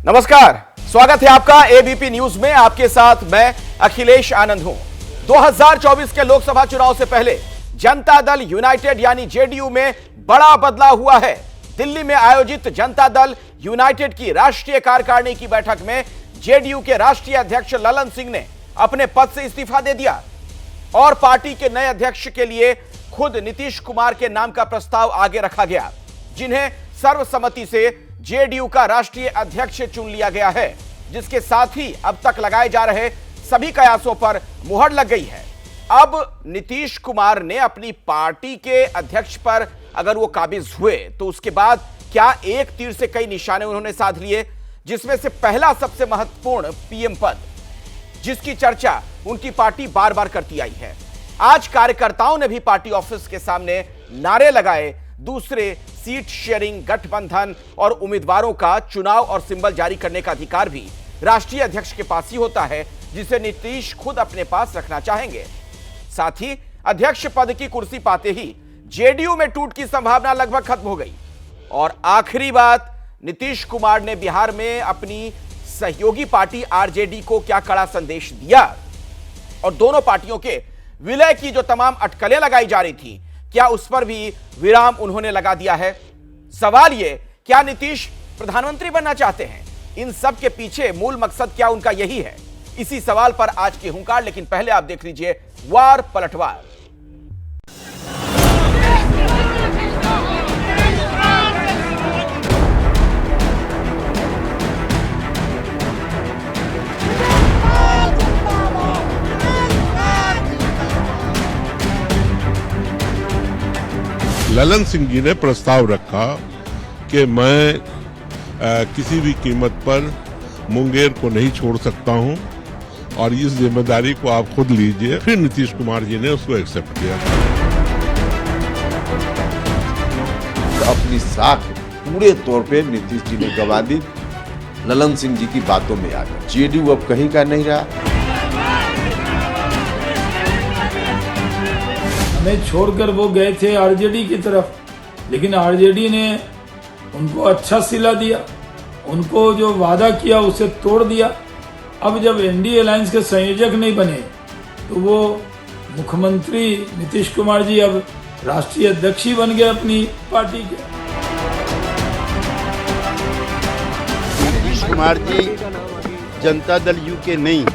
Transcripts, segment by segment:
नमस्कार, स्वागत है आपका एबीपी न्यूज में। आपके साथ मैं अखिलेश आनंद हूं। 2024 के लोकसभा चुनाव से पहले जनता दल यूनाइटेड यानी जेडीयू में बड़ा बदलाव हुआ है। दिल्ली में आयोजित जनता दल यूनाइटेड की राष्ट्रीय कार्यकारिणी की बैठक में जेडीयू के राष्ट्रीय अध्यक्ष ललन सिंह ने अपने पद से इस्तीफा दे दिया और पार्टी के नए अध्यक्ष के लिए खुद नीतीश कुमार के नाम का प्रस्ताव आगे रखा गया, जिन्हें सर्वसम्मति से जेडीयू का राष्ट्रीय अध्यक्ष चुन लिया गया है, जिसके साथ ही अब तक लगाए जा रहे सभी कयासों पर मुहर लग गई है। अब नीतीश कुमार ने अपनी पार्टी के अध्यक्ष पर अगर वो काबिज हुए तो उसके बाद क्या एक तीर से कई निशाने उन्होंने साध लिए, जिसमें से पहला सबसे महत्वपूर्ण पीएम पद, जिसकी चर्चा उनकी पार्टी बार बार करती आई है। आज कार्यकर्ताओं ने भी पार्टी ऑफिस के सामने नारे लगाए। दूसरे सीट शेयरिंग, गठबंधन और उम्मीदवारों का चुनाव और सिंबल जारी करने का अधिकार भी राष्ट्रीय अध्यक्ष के पास ही होता है, जिसे नीतीश खुद अपने पास रखना चाहेंगे। साथ ही अध्यक्ष पद की कुर्सी पाते ही जेडीयू में टूट की संभावना लगभग खत्म हो गई। और आखिरी बात, नीतीश कुमार ने बिहार में अपनी सहयोगी पार्टी आरजेडी को क्या कड़ा संदेश दिया और दोनों पार्टियों के विलय की जो तमाम अटकलें लगाई जा रही थी, क्या उस पर भी विराम उन्होंने लगा दिया है। सवाल ये, क्या नीतीश प्रधानमंत्री बनना चाहते हैं? इन सब के पीछे मूल मकसद क्या उनका यही है? इसी सवाल पर आज की हुंकार। लेकिन पहले आप देख लीजिए वार पलटवार। ललन सिंह जी ने प्रस्ताव रखा कि मैं किसी भी कीमत पर मुंगेर को नहीं छोड़ सकता हूं और इस जिम्मेदारी को आप खुद लीजिए। फिर नीतीश कुमार जी ने उसको एक्सेप्ट किया। तो अपनी साख पूरे तौर पे नीतीश जी ने गंवा दी ललन सिंह जी की बातों में आकर। जेडीयू अब कहीं का नहीं रहा। हमें छोड़कर वो गए थे आरजेडी की तरफ, लेकिन आरजेडी ने उनको अच्छा सिला दिया, उनको जो वादा किया उसे तोड़ दिया। अब जब एनडीए अलायंस के संयोजक नहीं बने तो वो मुख्यमंत्री नीतीश कुमार जी अब राष्ट्रीय अध्यक्ष ही बन गए अपनी पार्टी के। नीतीश कुमार जी जनता दल यू के नहीं,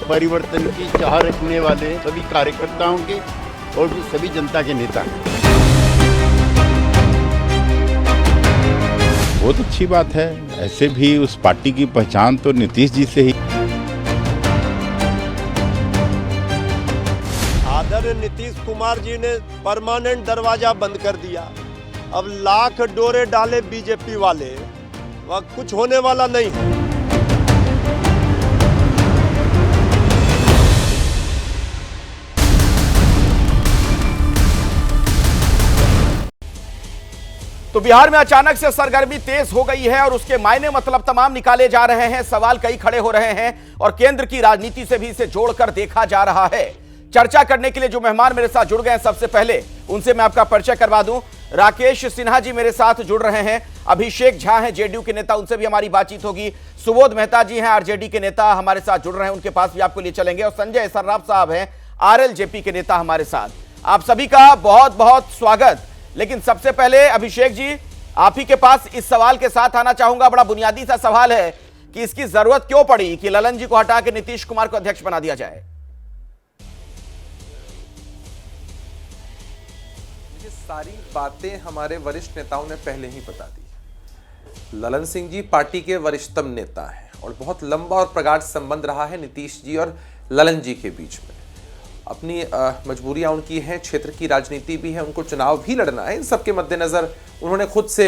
परिवर्तन की चाह रखने वाले सभी कार्यकर्ताओं के और भी सभी जनता के नेता हैं। बहुत अच्छी बात है। ऐसे भी उस पार्टी की पहचान तो नीतीश जी से ही। आदरणीय नीतीश कुमार जी ने परमानेंट दरवाजा बंद कर दिया। अब लाख डोरे डाले बीजेपी वाले, वह कुछ होने वाला नहीं है। तो बिहार में अचानक से सरगर्मी तेज हो गई है और उसके मायने मतलब तमाम निकाले जा रहे हैं। सवाल कई खड़े हो रहे हैं और केंद्र की राजनीति से भी इसे जोड़कर देखा जा रहा है। चर्चा करने के लिए जो मेहमान मेरे साथ जुड़ गए हैं, सबसे पहले उनसे मैं आपका परिचय करवा दूं। राकेश सिन्हा जी मेरे साथ जुड़ रहे हैं। अभिषेक झा हैं जेडीयू के नेता, उनसे भी हमारी बातचीत होगी। सुबोध मेहता जी हैं आरजेडी के नेता, हमारे साथ जुड़ रहे हैं, उनके पास भी आपको लिए चलेंगे। और संजय सर्राफ साहब हैं आरएलजेपी के नेता हमारे साथ। आप सभी का बहुत बहुत स्वागत। लेकिन सबसे पहले अभिषेक जी, आप ही के पास इस सवाल के साथ आना चाहूंगा। बड़ा बुनियादी सा सवाल है कि इसकी जरूरत क्यों पड़ी कि ललन जी को हटा के नीतीश कुमार को अध्यक्ष बना दिया जाए? ये सारी बातें हमारे वरिष्ठ नेताओं ने पहले ही बता दी। ललन सिंह जी पार्टी के वरिष्ठतम नेता हैं और बहुत लंबा और प्रगाढ़ संबंध रहा है नीतीश जी और ललन जी के बीच में। अपनी मजबूरियां उनकी हैं, क्षेत्र की राजनीति भी है, उनको चुनाव भी लड़ना है। इन सब के मद्देनजर उन्होंने खुद से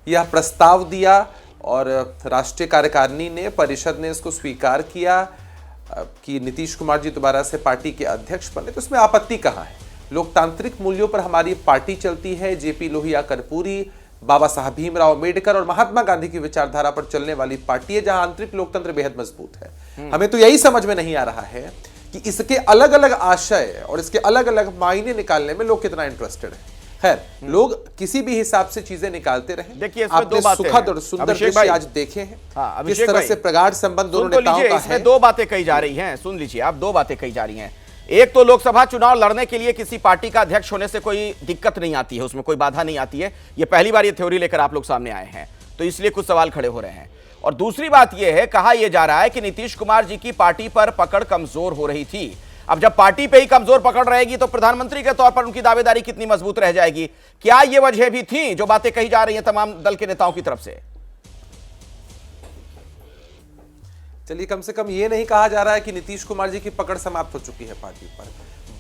यह प्रस्ताव दिया और राष्ट्रीय कार्यकारिणी ने, परिषद ने इसको स्वीकार किया कि नीतीश कुमार जी दोबारा से पार्टी के अध्यक्ष बने। तो इसमें आपत्ति कहाँ है? लोकतांत्रिक मूल्यों पर हमारी पार्टी चलती है। जेपी लोहिया कर्पूरी, बाबा साहब भीमराव अम्बेडकर और महात्मा गांधी की विचारधारा पर चलने वाली पार्टी है, जहां आंतरिक लोकतंत्र बेहद मजबूत है। हमें तो यही समझ में नहीं आ रहा है कि इसके अलग अलग आशय और इसके अलग अलग मायने निकालने में लोग कितना इंटरेस्टेड हैं। खैर, लोग किसी भी हिसाब से चीजें निकालते रहे। देखिए, इसमें आपने दो बातें सुखद हैं। और सुंदर अभिषेक दृश्य भाई। आज देखे हैं। हाँ, किस अभिषेक तरह भाई। से प्रगाढ़ संबंध दोनों सुन तो नेताओं लीजिए, का इसमें है। दो बातें कही जा रही हैं। सुन लीजिए, आप दो बातें कही जा रही हैं। एक तो लोकसभा चुनाव लड़ने के लिए किसी पार्टी का अध्यक्ष होने से कोई दिक्कत नहीं आती है, उसमें कोई बाधा नहीं आती है। ये पहली बार ये थ्योरी लेकर आप लोग सामने आए हैं, तो इसलिए कुछ सवाल खड़े हो रहे हैं। और दूसरी बात यह है, कहा यह जा रहा है कि नीतीश कुमार जी की पार्टी पर पकड़ कमजोर हो रही थी। अब जब पार्टी पे ही कमजोर पकड़ रहेगी तो प्रधानमंत्री के तौर पर उनकी दावेदारी कितनी मजबूत रह जाएगी? क्या ये वजह भी थी जो बातें कही जा रही हैं तमाम दल के नेताओं की तरफ से? चलिए, कम से कम ये नहीं कहा जा रहा है कि नीतीश कुमार जी की पकड़ समाप्त हो चुकी है पार्टी पर।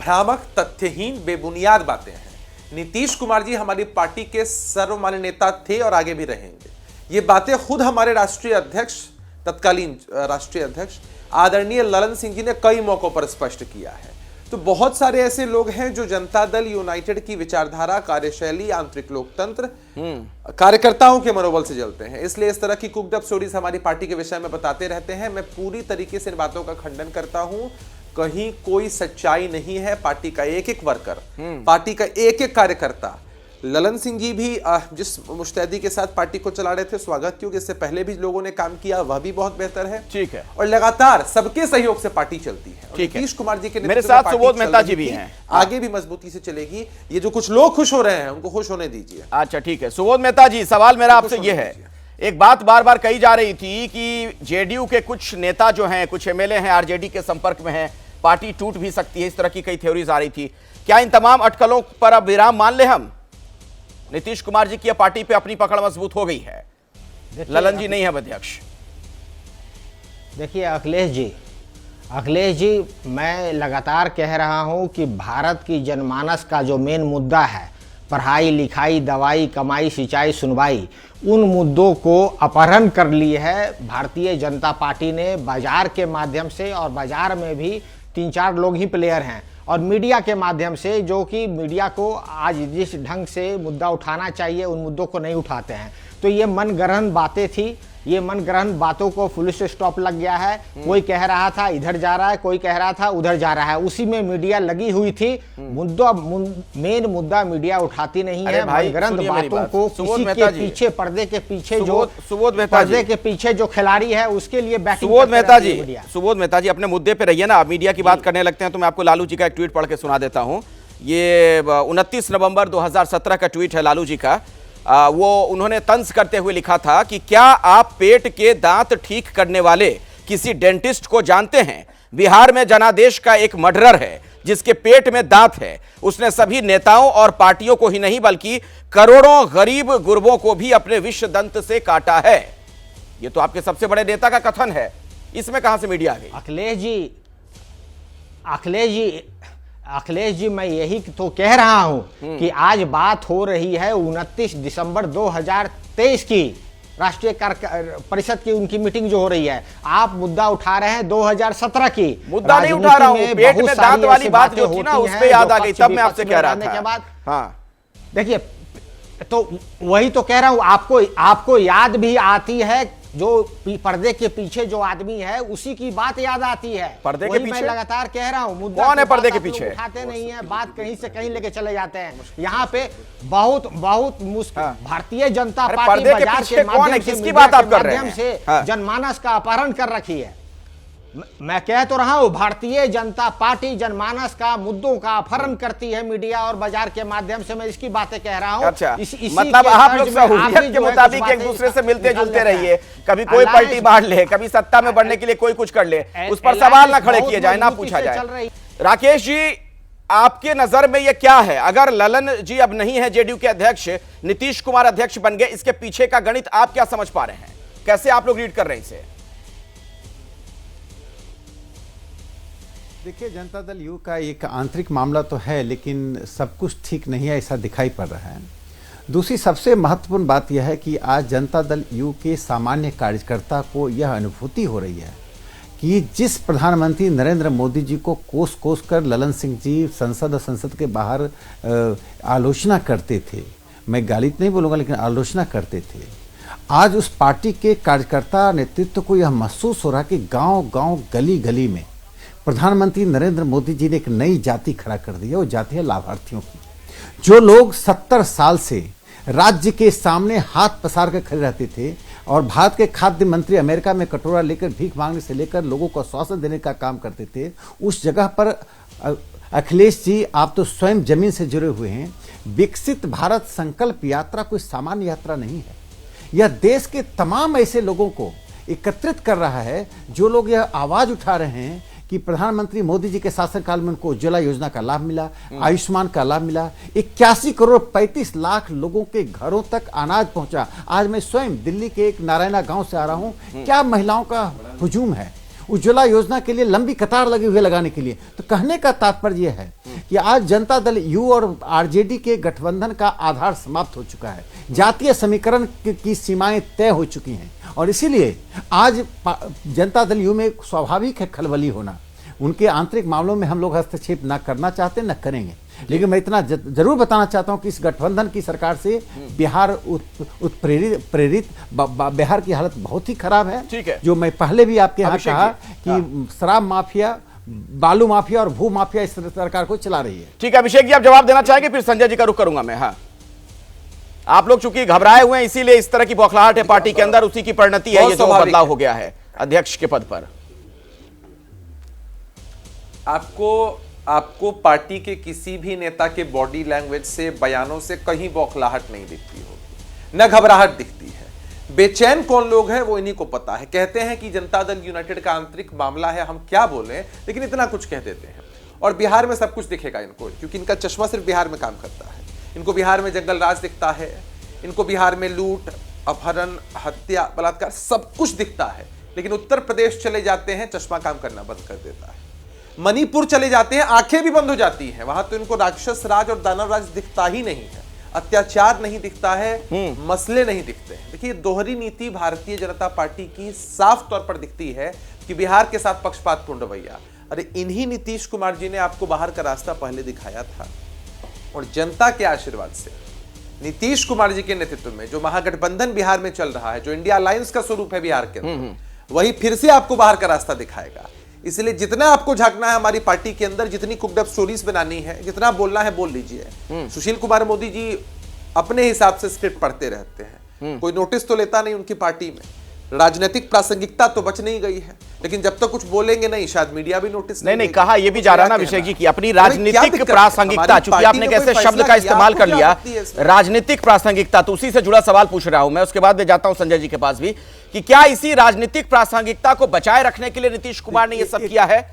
भ्रामक, तथ्यहीन, बेबुनियाद बातें हैं। नीतीश कुमार जी हमारी पार्टी के सर्वमान्य नेता थे और आगे भी रहेंगे। ये बातें खुद हमारे राष्ट्रीय अध्यक्ष, तत्कालीन राष्ट्रीय अध्यक्ष आदरणीय ललन सिंह जी ने कई मौकों पर स्पष्ट किया है। तो बहुत सारे ऐसे लोग हैं जो जनता दल यूनाइटेड की विचारधारा, कार्यशैली, आंतरिक लोकतंत्र, कार्यकर्ताओं के मनोबल से जलते हैं। इसलिए इस तरह की कुक्ड अप स्टोरीज हमारी पार्टी के विषय में बताते रहते हैं। मैं पूरी तरीके से इन बातों का खंडन करता हूं। कहीं कोई सच्चाई नहीं है। पार्टी का एक एक वर्कर, पार्टी का एक एक कार्यकर्ता, ललन सिंह जी भी जिस मुस्तैदी के साथ पार्टी को चला रहे थे, स्वागत, क्योंकि इससे पहले भी लोगों ने काम किया, वह भी बहुत बेहतर है। ठीक है। और लगातार सबके सहयोग से पार्टी चलती है। ठीक है। नीतीश कुमार जी के मेरे नेतृत्व में साथ पार्टी सुबोध चल मेहता रही जी भी थी, हैं। आगे भी मजबूती से चलेगी। ये जो कुछ लोग खुश हो रहे हैं उनको खुश होने दीजिए। अच्छा, ठीक है। सुबोध मेहता जी, सवाल मेरा आपसे ये है, एक बात बार बार कही जा रही थी कि जेडीयू के कुछ नेता जो हैं, कुछ एमएलए हैं, आरजेडी के संपर्क में हैं, पार्टी टूट भी सकती है, इस तरह की कई थ्योरीज आ रही थी। क्या इन तमाम अटकलों पर अब विराम मान ले हम? नीतीश कुमार जी की पार्टी पे अपनी पकड़ मजबूत हो गई है, ललन जी नहीं है अध्यक्ष। देखिए अखिलेश जी, मैं लगातार कह रहा हूं कि भारत की जनमानस का जो मेन मुद्दा है, पढ़ाई लिखाई, दवाई, कमाई, सिंचाई, सुनवाई, उन मुद्दों को अपहरण कर ली है भारतीय जनता पार्टी ने बाजार के माध्यम से। और बाजार में भी 3-4 लोग ही प्लेयर हैं, और मीडिया के माध्यम से, जो कि मीडिया को आज जिस ढंग से मुद्दा उठाना चाहिए उन मुद्दों को नहीं उठाते हैं। तो ये मनगढ़ंत बातें थी, ये मनगढ़ंत बातों को पुलिस से स्टॉप लग गया है। कोई कह रहा था इधर जा रहा है, कोई कह रहा था उधर जा रहा है, उसी में मीडिया लगी हुई थी। मेन मुद्दा मीडिया उठाती नहीं है। मनगढ़ंत बातों को किसी के पीछे, पर्दे के पीछे, जो पर्दे के पीछे जो खिलाड़ी है उसके लिए बैटिंग। सुबोध मेहता जी, अपने मुद्दे पे रहिए ना। आप मीडिया की बात करने लगते हैं तो मैं आपको लालू जी का एक ट्वीट पढ़ के सुना देता हूं। ये 29 नवंबर 2017 का ट्वीट है लालू जी का। वो उन्होंने तंज करते हुए लिखा था कि क्या आप पेट के दांत ठीक करने वाले किसी डेंटिस्ट को जानते हैं? बिहार में जनादेश का एक मर्डरर है जिसके पेट में दांत है। उसने सभी नेताओं और पार्टियों को ही नहीं बल्कि करोड़ों गरीब गुरबों को भी अपने विष दंत से काटा है। ये तो आपके सबसे बड़े नेता का कथन है, इसमें कहां से मीडिया आ गई? अखिलेश जी, मैं यही तो कह रहा हूं कि आज बात हो रही है 29 दिसंबर 2023 की राष्ट्रीय परिषद की उनकी मीटिंग जो हो रही है। आप मुद्दा उठा रहे हैं 2017 की। मुद्दा नहीं उठा रहा हूं, पेट में दांत वाली बात जो थी ना, उस पे याद आ गई, तब मैं आपसे कह रहा था। के बाद हाँ, देखिए, तो वही तो कह रहा हूं, आपको याद भी आती है, जो पर्दे के पीछे जो आदमी है उसी की बात याद आती है। पर्दे के पीछे मैं लगातार कह रहा हूं, मुद्दा कौन है पर्दे के पीछे? उठाते नहीं है, बात कहीं से कहीं लेके चले जाते हैं। यहाँ पे बहुत मुश्किल। भारतीय जनता पार्टी बाजार के माध्यम से, किसकी बात आप कर रहे हैं? जनमानस का अपहरण कर रखी है। मैं कह तो रहा हूं, भारतीय जनता पार्टी जनमानस का, मुद्दों का अपहरण करती है मीडिया और बाजार के माध्यम से। मैं इसकी बातें कह रहा हूं। अच्छा, मतलब आप लोग सहूलियत के मुताबिक एक दूसरे से मिलते जुलते रहिए। कभी कोई पलटी मार ले, कभी सत्ता में बढ़ने के लिए कोई कुछ कर ले, उस पर सवाल ना खड़े किए जाए, ना पूछा जाए। राकेश जी, आपके नजर में ये क्या है? अगर ललन जी अब नहीं है जेडीयू के अध्यक्ष, नीतीश कुमार अध्यक्ष बन गए, इसके पीछे का गणित आप क्या समझ पा रहे हैं? कैसे आप लोग रीड कर रहे हैं इसे? देखिए, जनता दल यू का एक आंतरिक मामला तो है, लेकिन सब कुछ ठीक नहीं है ऐसा दिखाई पड़ रहा है। दूसरी सबसे महत्वपूर्ण बात यह है कि आज जनता दल यू के सामान्य कार्यकर्ता को यह अनुभूति हो रही है कि जिस प्रधानमंत्री नरेंद्र मोदी जी को कोस कोस कर ललन सिंह जी संसद के बाहर आलोचना करते थे, मैं गाली नहीं बोलूँगा लेकिन आलोचना करते थे, आज उस पार्टी के कार्यकर्ता नेतृत्व को यह महसूस हो रहा कि गांव-गांव, गली-गली में प्रधानमंत्री नरेंद्र मोदी जी ने एक नई जाति खड़ा कर दी है। वो जाति है लाभार्थियों की। जो लोग 70 साल से राज्य के सामने हाथ पसार कर खड़े रहते थे और भारत के खाद्य मंत्री अमेरिका में कटोरा लेकर भीख मांगने से लेकर लोगों को आश्वासन देने का काम करते थे, उस जगह पर अखिलेश जी आप तो स्वयं जमीन से जुड़े हुए हैं। विकसित भारत संकल्प यात्रा कोई सामान्य यात्रा नहीं है। यह देश के तमाम ऐसे लोगों को एकत्रित कर रहा है जो लोग यह आवाज उठा रहे हैं कि प्रधानमंत्री मोदी जी के शासनकाल में उनको उज्ज्वला योजना का लाभ मिला, आयुष्मान का लाभ मिला, 81 करोड़ 35 लाख लोगों के घरों तक अनाज पहुंचा। आज मैं स्वयं दिल्ली के एक नारायणा गांव से आ रहा हूं, क्या महिलाओं का हुजूम है उज्ज्वला योजना के लिए, लंबी कतार लगी हुई लगाने के लिए। तो कहने का तात्पर्य यह है कि आज जनता दल यू और आरजेडी के गठबंधन का आधार समाप्त हो चुका है, जातीय समीकरण की सीमाएं तय हो चुकी हैं और इसीलिए आज जनता दल यू में स्वाभाविक है खलबली होना। उनके आंतरिक मामलों में हम लोग हस्तक्षेप न करना चाहते न करेंगे, लेकिन मैं इतना जरूर बताना चाहता हूं कि इस गठबंधन की सरकार से बिहार प्रेरित बिहार की हालत बहुत ही खराब है। ठीक है, जो मैं पहले भी आपके यहाँ कहा कि शराब माफिया, बालू माफिया और भू माफिया इस सरकार को चला रही है। ठीक है अभिषेक जी, आप जवाब देना चाहेंगे, फिर संजय जी का रुख करूंगा मैं। हाँ, आप लोग चूंकि घबराए हुए हैं इसीलिए इस तरह की बौखलाहट है पार्टी के अंदर, उसी की परिणति है ये जो बदलाव हो गया है अध्यक्ष के पद पर। आपको पार्टी के किसी भी नेता के बॉडी लैंग्वेज से, बयानों से कहीं बौखलाहट नहीं दिखती होगी, न घबराहट दिखती है। बेचैन कौन लोग हैं वो इन्हीं को पता है। कहते हैं कि जनता दल यूनाइटेड का आंतरिक मामला है, हम क्या बोलें, लेकिन इतना कुछ कह देते हैं। और बिहार में सब कुछ दिखेगा इनको, क्योंकि इनका चश्मा सिर्फ बिहार में काम करता है। इनको बिहार में जंगल राज दिखता है, इनको बिहार में लूट, अपहरण, हत्या, बलात्कार सब कुछ दिखता है। लेकिन उत्तर प्रदेश चले जाते हैं, चश्मा काम करना बंद कर देता है। मणिपुर चले जाते हैं, आंखें भी बंद हो जाती हैं। वहां तो इनको राक्षस राज और दानव राज दिखता ही नहीं है, अत्याचार नहीं दिखता है, मसले नहीं दिखते हैं। देखिए, दोहरी नीति भारतीय जनता पार्टी की साफ तौर पर दिखती है कि बिहार के साथ पक्षपातपूर्ण रवैया। अरे इन्हीं नीतीश कुमार जी ने आपको बाहर का रास्ता पहले दिखाया था और जनता के आशीर्वाद से नीतीश कुमार जी के नेतृत्व में जो महागठबंधन बिहार में चल रहा है, जो इंडिया अलायंस का स्वरूप है बिहार के अंदर, वही फिर से आपको बाहर का रास्ता दिखाएगा। इसलिए जितना आपको झांकना है हमारी पार्टी के अंदर, जितनी कुकड अप स्टोरीज बनानी है, जितना बोलना है बोल लीजिए। सुशील कुमार मोदी जी अपने हिसाब से स्क्रिप्ट पढ़ते रहते हैं, कोई नोटिस तो लेता नहीं उनकी पार्टी में। राजनीतिक प्रासंगिकता तो बच नहीं गई है, लेकिन जब तक कुछ बोलेंगे नहीं, शायद मीडिया भी नोटिस नहीं कहा यह भी जा रहा ना अभिषेक जी की अपनी राजनीतिक प्रासंगिकता, चूंकि आपने कैसे शब्द का इस्तेमाल कर लिया, राजनीतिक प्रासंगिकता, तो उसी से जुड़ा सवाल पूछ रहा हूं मैं। उसके बाद मैं जाता हूं संजय जी के पास भी कि क्या इसी राजनीतिक प्रासंगिकता को बचाए रखने के लिए नीतीश कुमार ने यह सब किया है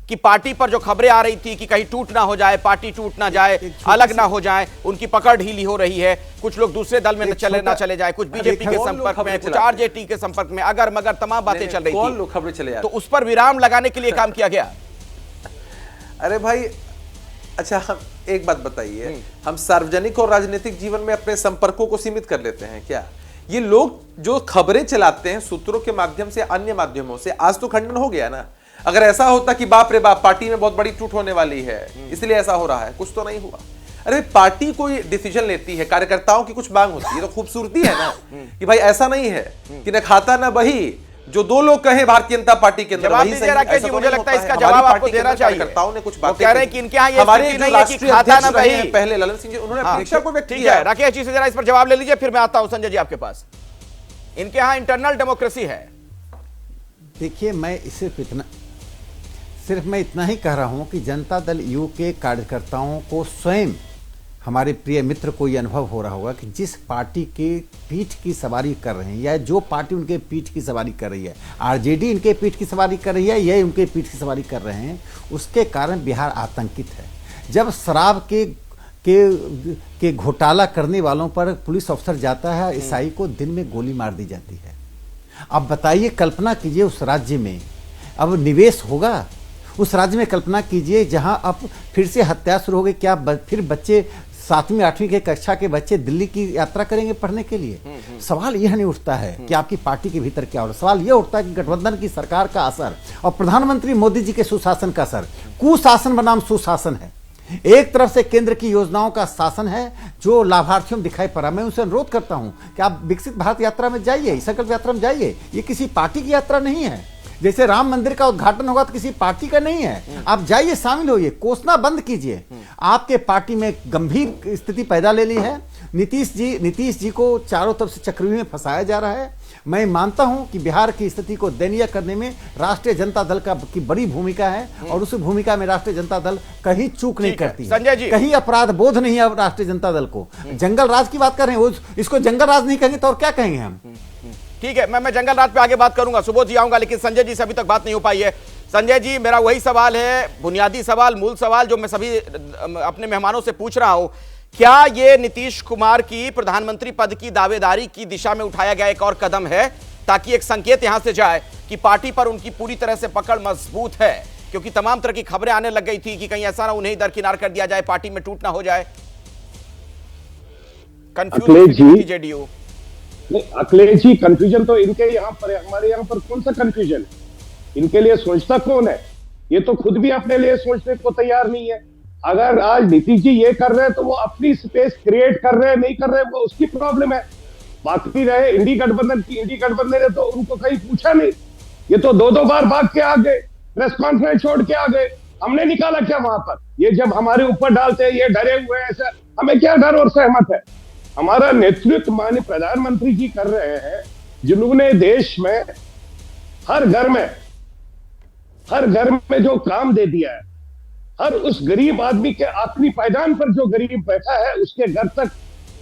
कि पार्टी पर जो खबरें आ रही थी कि कहीं टूट ना हो जाए, पार्टी टूट ना जाए, अलग ना हो जाए, उनकी पकड़ ढीली हो रही है, कुछ लोग दूसरे दल में ना चले जाए, कुछ बीजेपी के संपर्क में, कुछ आरजेडी के संपर्क में, अगर मगर तमाम बातें चल रही थी, खबरें चले तो उस पर विराम लगाने के लिए काम किया गया। अरे भाई, अच्छा हम एक बात बताइए, हम सार्वजनिक और राजनीतिक जीवन में अपने संपर्कों को सीमित कर लेते हैं क्या? ये लोग जो खबरें चलाते हैं सूत्रों के माध्यम से, अन्य माध्यमों से, आज तो खंडन हो गया ना। अगर ऐसा होता कि बाप रे बाप पार्टी में बहुत बड़ी टूट होने वाली है इसलिए ऐसा हो रहा है, कुछ तो नहीं हुआ। अरे पार्टी कोई डिसीजन लेती है, कार्यकर्ताओं की कुछ मांग होती है, तो खूबसूरती है ना कि भाई ऐसा नहीं है कि न खाता ना बही, जो दो लोग कहे भारतीय जनता पार्टी के अंदर वही सही। मुझे लगता है इसका जवाब आपको देना चाहिए। कार्यकर्ताओं ने कुछ बातें कह रहे हैं कि इनके यहाँ ये स्थिति नहीं है कि खाता ना बही। पहले ललन सिंह जी उन्होंने परीक्षा को व्यक्त किया। राकेश जी से जरा इस पर जवाब ले लीजिए, फिर मैं आता हूं संजय जी आपके पास। इनके यहाँ इंटरनल डेमोक्रेसी है। देखिए, मैं सिर्फ मैं इतना ही कह रहा हूं कि जनता दल यू के कार्यकर्ताओं को स्वयं, हमारे प्रिय मित्र को यह अनुभव हो रहा होगा कि जिस पार्टी के पीठ की सवारी कर रहे हैं या जो पार्टी उनके पीठ की सवारी कर रही है, आरजेडी इनके पीठ की सवारी कर रही है, ये उनके पीठ की सवारी कर रहे हैं, उसके कारण बिहार आतंकित है। जब शराब के घोटाला करने वालों पर पुलिस अफसर जाता है, ईसाई को दिन में गोली मार दी जाती है। अब बताइए, कल्पना कीजिए उस राज्य में अब निवेश होगा, उस राज्य में कल्पना कीजिए जहां अब फिर से हत्या शुरू हो गई। क्या फिर बच्चे 7वीं 8वीं के कक्षा के बच्चे दिल्ली की यात्रा करेंगे पढ़ने के लिए? सवाल यह नहीं उठता है कि आपकी पार्टी के भीतर क्या हो रहा है, सवाल यह उठता है कि गठबंधन की सरकार का असर और प्रधानमंत्री मोदी जी के सुशासन का असर, कुशासन बनाम सुशासन है। एक तरफ से केंद्र की योजनाओं का शासन है जो लाभार्थियों में दिखाई पड़ा। मैं उनसे अनुरोध करता हूं कि आप विकसित भारत यात्रा में जाइए, संकल्प यात्रा में जाइए। ये किसी पार्टी की यात्रा नहीं है, जैसे राम मंदिर का उद्घाटन होगा तो किसी पार्टी का नहीं है, आप जाइए, शामिल होइए, कोसना बंद कीजिए। आपके पार्टी में गंभीर स्थिति पैदा ले ली है। नीतीश जी को चारों तरफ से चक्रव्यूह में फंसाया जा रहा है। मैं मानता हूं कि बिहार की स्थिति को दयनीय करने में राष्ट्रीय जनता दल की बड़ी भूमिका है, और उस भूमिका में राष्ट्रीय जनता दल कहीं चूक नहीं करती संजय है, जी, कहीं अपराध बोध नहीं है राष्ट्रीय जनता दल को। जंगल राज की बात कर रहे हैं, इसको जंगल राज नहीं कहेंगे तो और क्या कहेंगे हम? ठीक है, मैं जंगल राज पे आगे बात करूंगा, सुबोध जी आऊंगा, लेकिन संजय जी से अभी तक बात नहीं हो पाई है। संजय जी, मेरा वही सवाल है, बुनियादी सवाल, मूल सवाल जो मैं सभी अपने मेहमानों से पूछ रहा हूं, क्या ये नीतीश कुमार की प्रधानमंत्री पद की दावेदारी की दिशा में उठाया गया एक और कदम है, ताकि एक संकेत यहां से जाए कि पार्टी पर उनकी पूरी तरह से पकड़ मजबूत है? क्योंकि तमाम तरह की खबरें आने लग गई थी कि कहीं ऐसा ना उन्हें दरकिनार कर दिया जाए, पार्टी में टूट ना हो जाए। Confuse JDU. नहीं अखिलेश जी, कंफ्यूजन तो इनके यहाँ पर है, हमारे यहाँ पर कौन सा कंफ्यूजन है? इनके लिए सोचता कौन है? ये तो खुद भी अपने लिए सोचने को तैयार नहीं है। अगर आज नीतीश जी ये कर रहे हैं तो वो अपनी स्पेस क्रिएट कर रहे हैं, नहीं कर रहे हैं, वो उसकी प्रॉब्लम है। बाकी रहे इंडी गठबंधन ने तो उनको कहीं पूछा नहीं, ये तो दो बार भाग के आ गए, प्रेस कॉन्फ्रेंस छोड़ के आ गए। हमने निकाला क्या वहां पर? ये जब हमारे ऊपर डालते हैं, ये डरे हुए हैं, ऐसा हमें क्या डर और सहमत है? हमारा नेतृत्व माननीय प्रधानमंत्री जी कर रहे हैं, जिन्होंने देश में हर घर में जो काम दे दिया है, हर उस गरीब आदमी के आखिरी पायदान पर जो गरीब बैठा है उसके घर तक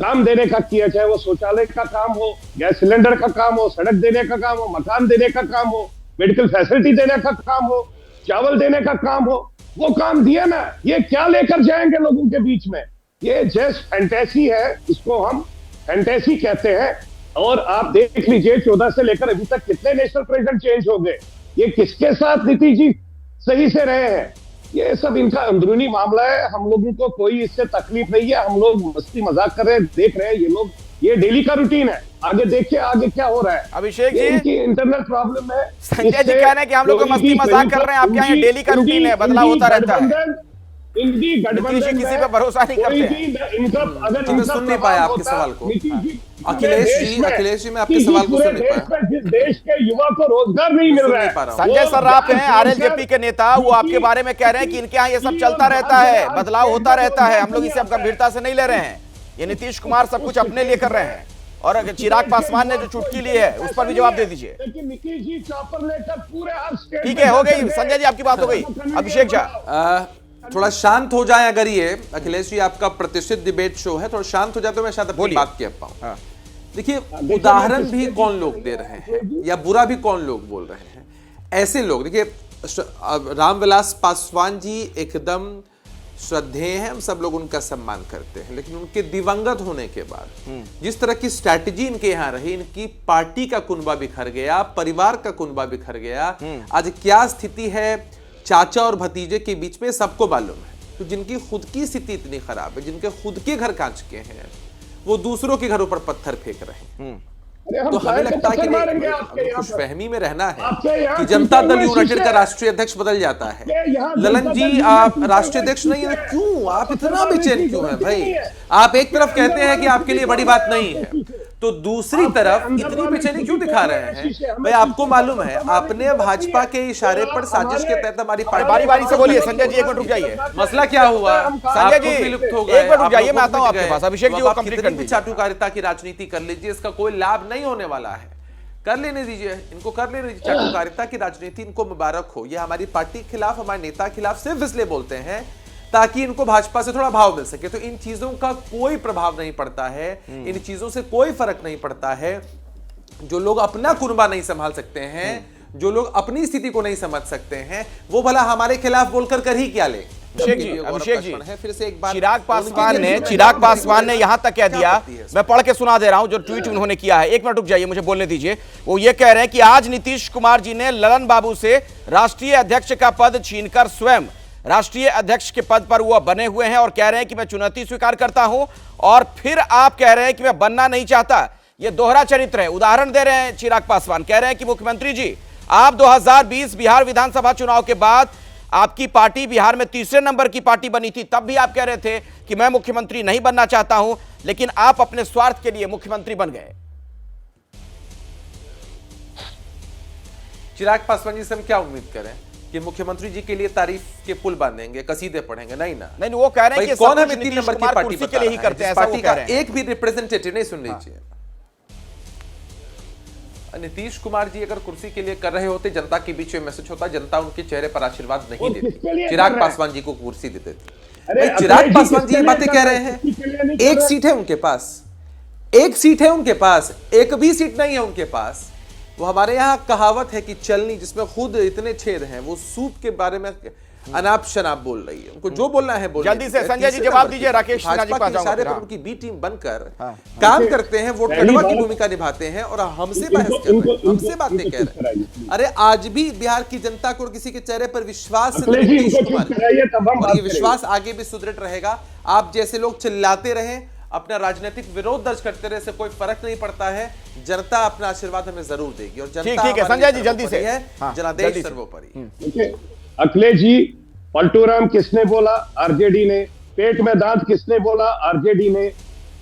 काम देने का किया, चाहे वो शौचालय का काम हो, गैस सिलेंडर का काम हो, सड़क देने का काम हो, मकान देने का काम हो, मेडिकल फैसिलिटी देने का काम हो, चावल देने का काम हो, वो काम दिया ना। ये क्या लेकर जाएंगे लोगों के बीच में? ये जस्ट फैंटेसी है, इसको हम फैंटेसी कहते हैं। और आप देख लीजिए 14 से लेकर अभी तक कितने नेशनल प्रेसिडेंट चेंज हो गए, ये किसके साथ नीतीश जी सही से रहे हैं? ये सब इनका अंदरूनी मामला है, हम लोगों को कोई इससे तकलीफ नहीं है। हम लोग मस्ती मजाक कर रहे हैं, देख रहे हैं, ये लोग, ये डेली का रूटीन है। आगे देखिए आगे क्या हो रहा है। अभिषेक जी, इनकी इंटरनल प्रॉब्लम है। संजय जी कह रहे हैं कि हम लोग मस्ती मजाक कर रहे हैं, आप क्या, ये डेली का रूटीन है, बदलाव होता रहता है। नीतीश जी किसी पे भरोसा नहीं करते। मैं सुन नहीं पाया आपके सवाल को। अखिलेश जी मैं आपके सवाल को सुन नहीं पाया। देश के युवा को रोजगार नहीं मिल रहा है। संजय सर्राफ हैं, आरएलजेपी के नेता, वो आपके बारे में कह रहे हैं कि इनके यहाँ ये सब चलता रहता है, बदलाव होता रहता है, हम लोग इसे अब गंभीरता से नहीं ले रहे हैं, ये नीतीश कुमार सब कुछ अपने लिए कर रहे हैं। और चिराग पासवान ने जो चुटकी ली है उस पर भी जवाब दे दीजिए। ठीक है, हो गई संजय जी, आपकी बात हो गई। अभिषेक झा, थोड़ा शांत हो जाए अगर ये, अखिलेश जी आपका प्रतिष्ठित डिबेट शो है, थोड़ा शांत हो जाए तो मैं शायद अपनी बात कह पाऊं। देखिए, उदाहरण भी कौन लोग दे रहे हैं या बुरा भी कौन लोग बोल रहे हैं, ऐसे लोग देखिए, रामविलास पासवान जी एकदम श्रद्धेय हैं, हम सब लोग उनका सम्मान करते हैं, लेकिन उनके दिवंगत होने के बाद जिस तरह की स्ट्रैटेजी इनके यहाँ रही, इनकी पार्टी का कुनबा बिखर गया, परिवार का कुनबा बिखर गया। आज क्या स्थिति है चाचा और भतीजे के बीच में, सबको मालूम है। तो जिनकी खुद की स्थिति इतनी खराब है, जिनके खुद के घर कांच के हैं, वो दूसरों के घरों पर पत्थर फेंक रहे हैं। तो हमें लगता है कि खुशफहमी में रहना है कि जनता दल यूनाइटेड का राष्ट्रीय अध्यक्ष बदल जाता है। ललन जी, आप राष्ट्रीय अध्यक्ष नहीं है, क्यों आप इतना बेचैन क्यों हैं भाई? आप एक तरफ कहते हैं कि आपके लिए बड़ी बात नहीं है, तो दूसरी तरफ इतनी बेचैनी क्यों दिखा रहे हैं भाई? आपको मालूम है, आपने भाजपा के इशारे पर साजिश के तहत हमारी बारी बारी से बोलिए। संजय जी एक मिनट रुक जाइए। मसला क्या हुआ? संजय जी विलुप्त हो गए, एक मिनट रुक जाइए, मैं आता हूं आपके पास। अभिषेक जी, वो कंप्लीट कर दीजिए। चाटुकारिता की राजनीति कर लीजिए, इसका कोई लाभ नहीं होने वाला है, कर लेने दीजिए, इनको कर लेने दीजिए। चाटुकारिता की राजनीति इनको मुबारक हो। ये हमारी पार्टी के खिलाफ, हमारे नेता के खिलाफ सिर्फ इसलिए बोलते हैं ताकि इनको भाजपा से थोड़ा भाव मिल सके। तो इन चीजों का कोई प्रभाव नहीं पड़ता है, इन चीजों से कोई फर्क नहीं पड़ता है। जो लोग अपना कुनबा नहीं संभाल सकते हैं, जो लोग अपनी स्थिति को नहीं समझ सकते हैं, वो भला हमारे खिलाफ बोलकर कर ही क्या ले? अभिषेक जी, फिर से एक बार चिराग पासवान ने यहां तक कह दिया, मैं पढ़ के सुना दे रहा हूं जो ट्वीट उन्होंने किया है। एक मिनट रुक जाइए, मुझे बोलने दीजिए। वो ये कह रहे हैं कि आज नीतीश कुमार जी ने ललन बाबू से राष्ट्रीय अध्यक्ष का पद छीनकर स्वयं राष्ट्रीय अध्यक्ष के पद पर वो बने हुए हैं और कह रहे हैं कि मैं चुनौती स्वीकार करता हूं, और फिर आप कह रहे हैं कि मैं बनना नहीं चाहता। ये दोहरा चरित्र है। उदाहरण दे रहे हैं चिराग पासवान, कह रहे हैं कि मुख्यमंत्री जी, आप 2020 बिहार विधानसभा चुनाव के बाद आपकी पार्टी बिहार में तीसरे नंबर की पार्टी बनी थी, तब भी आप कह रहे थे कि मैं मुख्यमंत्री नहीं बनना चाहता हूं, लेकिन आप अपने स्वार्थ के लिए मुख्यमंत्री बन गए। चिराग पासवान जी से हम क्या उम्मीद करें कि मुख्यमंत्री जी के लिए तारीफ के पुल बांधेंगे, कसीदे पढ़ेंगे? नहीं ना। नहीं, वो कह रहे हैं कि कौन सब है कुछ तीन नीतीश नंबर की कुमार पार्टी कुर्सी बता के लिए ही रहा है, करते हैं, जिस ऐसा वो पार्टी कह का रहे हैं। एक भी रिप्रेजेंटेटिव नहीं, सुन लीजिए, नीतीश कुमार जी अगर कुर्सी के लिए कर रहे होते, जनता के बीच में मैसेज होता, जनता उनके चेहरे पर आशीर्वाद नहीं देती, चिराग पासवान जी को कुर्सी देते थे। चिराग पासवान जी ये बातें कह रहे हैं, एक सीट है उनके पास, एक सीट है उनके पास, एक भी सीट नहीं है उनके पास। वो हमारे यहाँ कहावत है कि चलनी जिसमें खुद इतने छेद हैं, वो सूप के बारे में अनाप शनाप बोल रही है, उनको जो बोलना है बोल। जल्दी से संजय जी जवाब दीजिए, राकेश सिन्हा जी पास जाऊंगा। पर उनकी बी टीम बनकर काम करते हैं, वोट कटवा की भूमिका निभाते हैं और हमसे बहस कर रहे हैं, हमसे बातें कह रहे हैं। अरे आज भी बिहार की जनता को किसी के चेहरे पर विश्वास है नीतीश कुमार, और ये विश्वास आगे भी सुदृढ़ रहेगा। आप जैसे लोग चिल्लाते रहे, अपना राजनीतिक विरोध दर्ज करते रहे, से कोई फर्क नहीं पड़ता है। जनता अपना आशीर्वाद हमें जरूर देगी, और जनता ठीक है संजय जी जल्दी से है, जनादेश सर्वोपरि। अखिलेश जी, पलटूराम किसने बोला? आरजेडी ने। पेट में दांत किसने बोला? आरजेडी ने।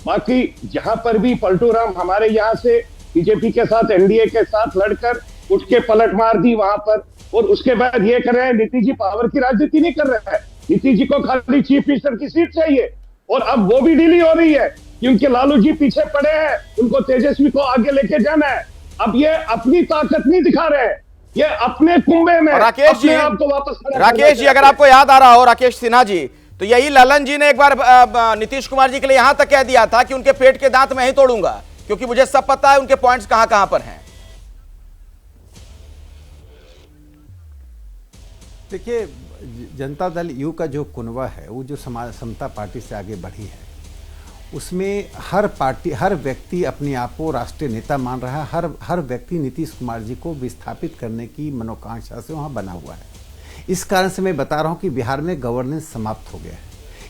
बाकी जहां पर भी पलटूराम हमारे यहाँ से बीजेपी के साथ, एनडीए के साथ लड़कर उठ के पलट मार दी वहां पर, और उसके बाद ये कर रहे हैं, नीतीश जी पावर की राजनीति नहीं कर रहे हैं। नीतीश जी को खाली चीफ मिनिस्टर की सीट चाहिए, और अब वो भी डीली हो रही है क्योंकि लालू जी पीछे पड़े हैं, उनको तेजस्वी को आगे लेके जाना है। अब ये अपनी ताकत नहीं दिखा रहे हैं, ये अपने कुंभे में राकेश जी, आपको वापस राकेश जी अगर आपको याद आ रहा हो, राकेश सिन्हा जी, तो यही ललन जी ने एक बार नीतीश कुमार जी के लिए यहां तक कह दिया था कि उनके पेट के दांत मैं ही तोड़ूंगा, क्योंकि मुझे सब पता है उनके पॉइंट्स कहां कहां पर हैं। देखिए, जनता दल यू का जो कुनवा है, वो जो समाज समता पार्टी से आगे बढ़ी है, उसमें हर पार्टी, हर व्यक्ति अपने आप को राष्ट्रीय नेता मान रहा है। हर व्यक्ति नीतीश कुमार जी को विस्थापित करने की मनोकांक्षा से वहाँ बना हुआ है। इस कारण से मैं बता रहा हूँ कि बिहार में गवर्नेंस समाप्त हो गया है।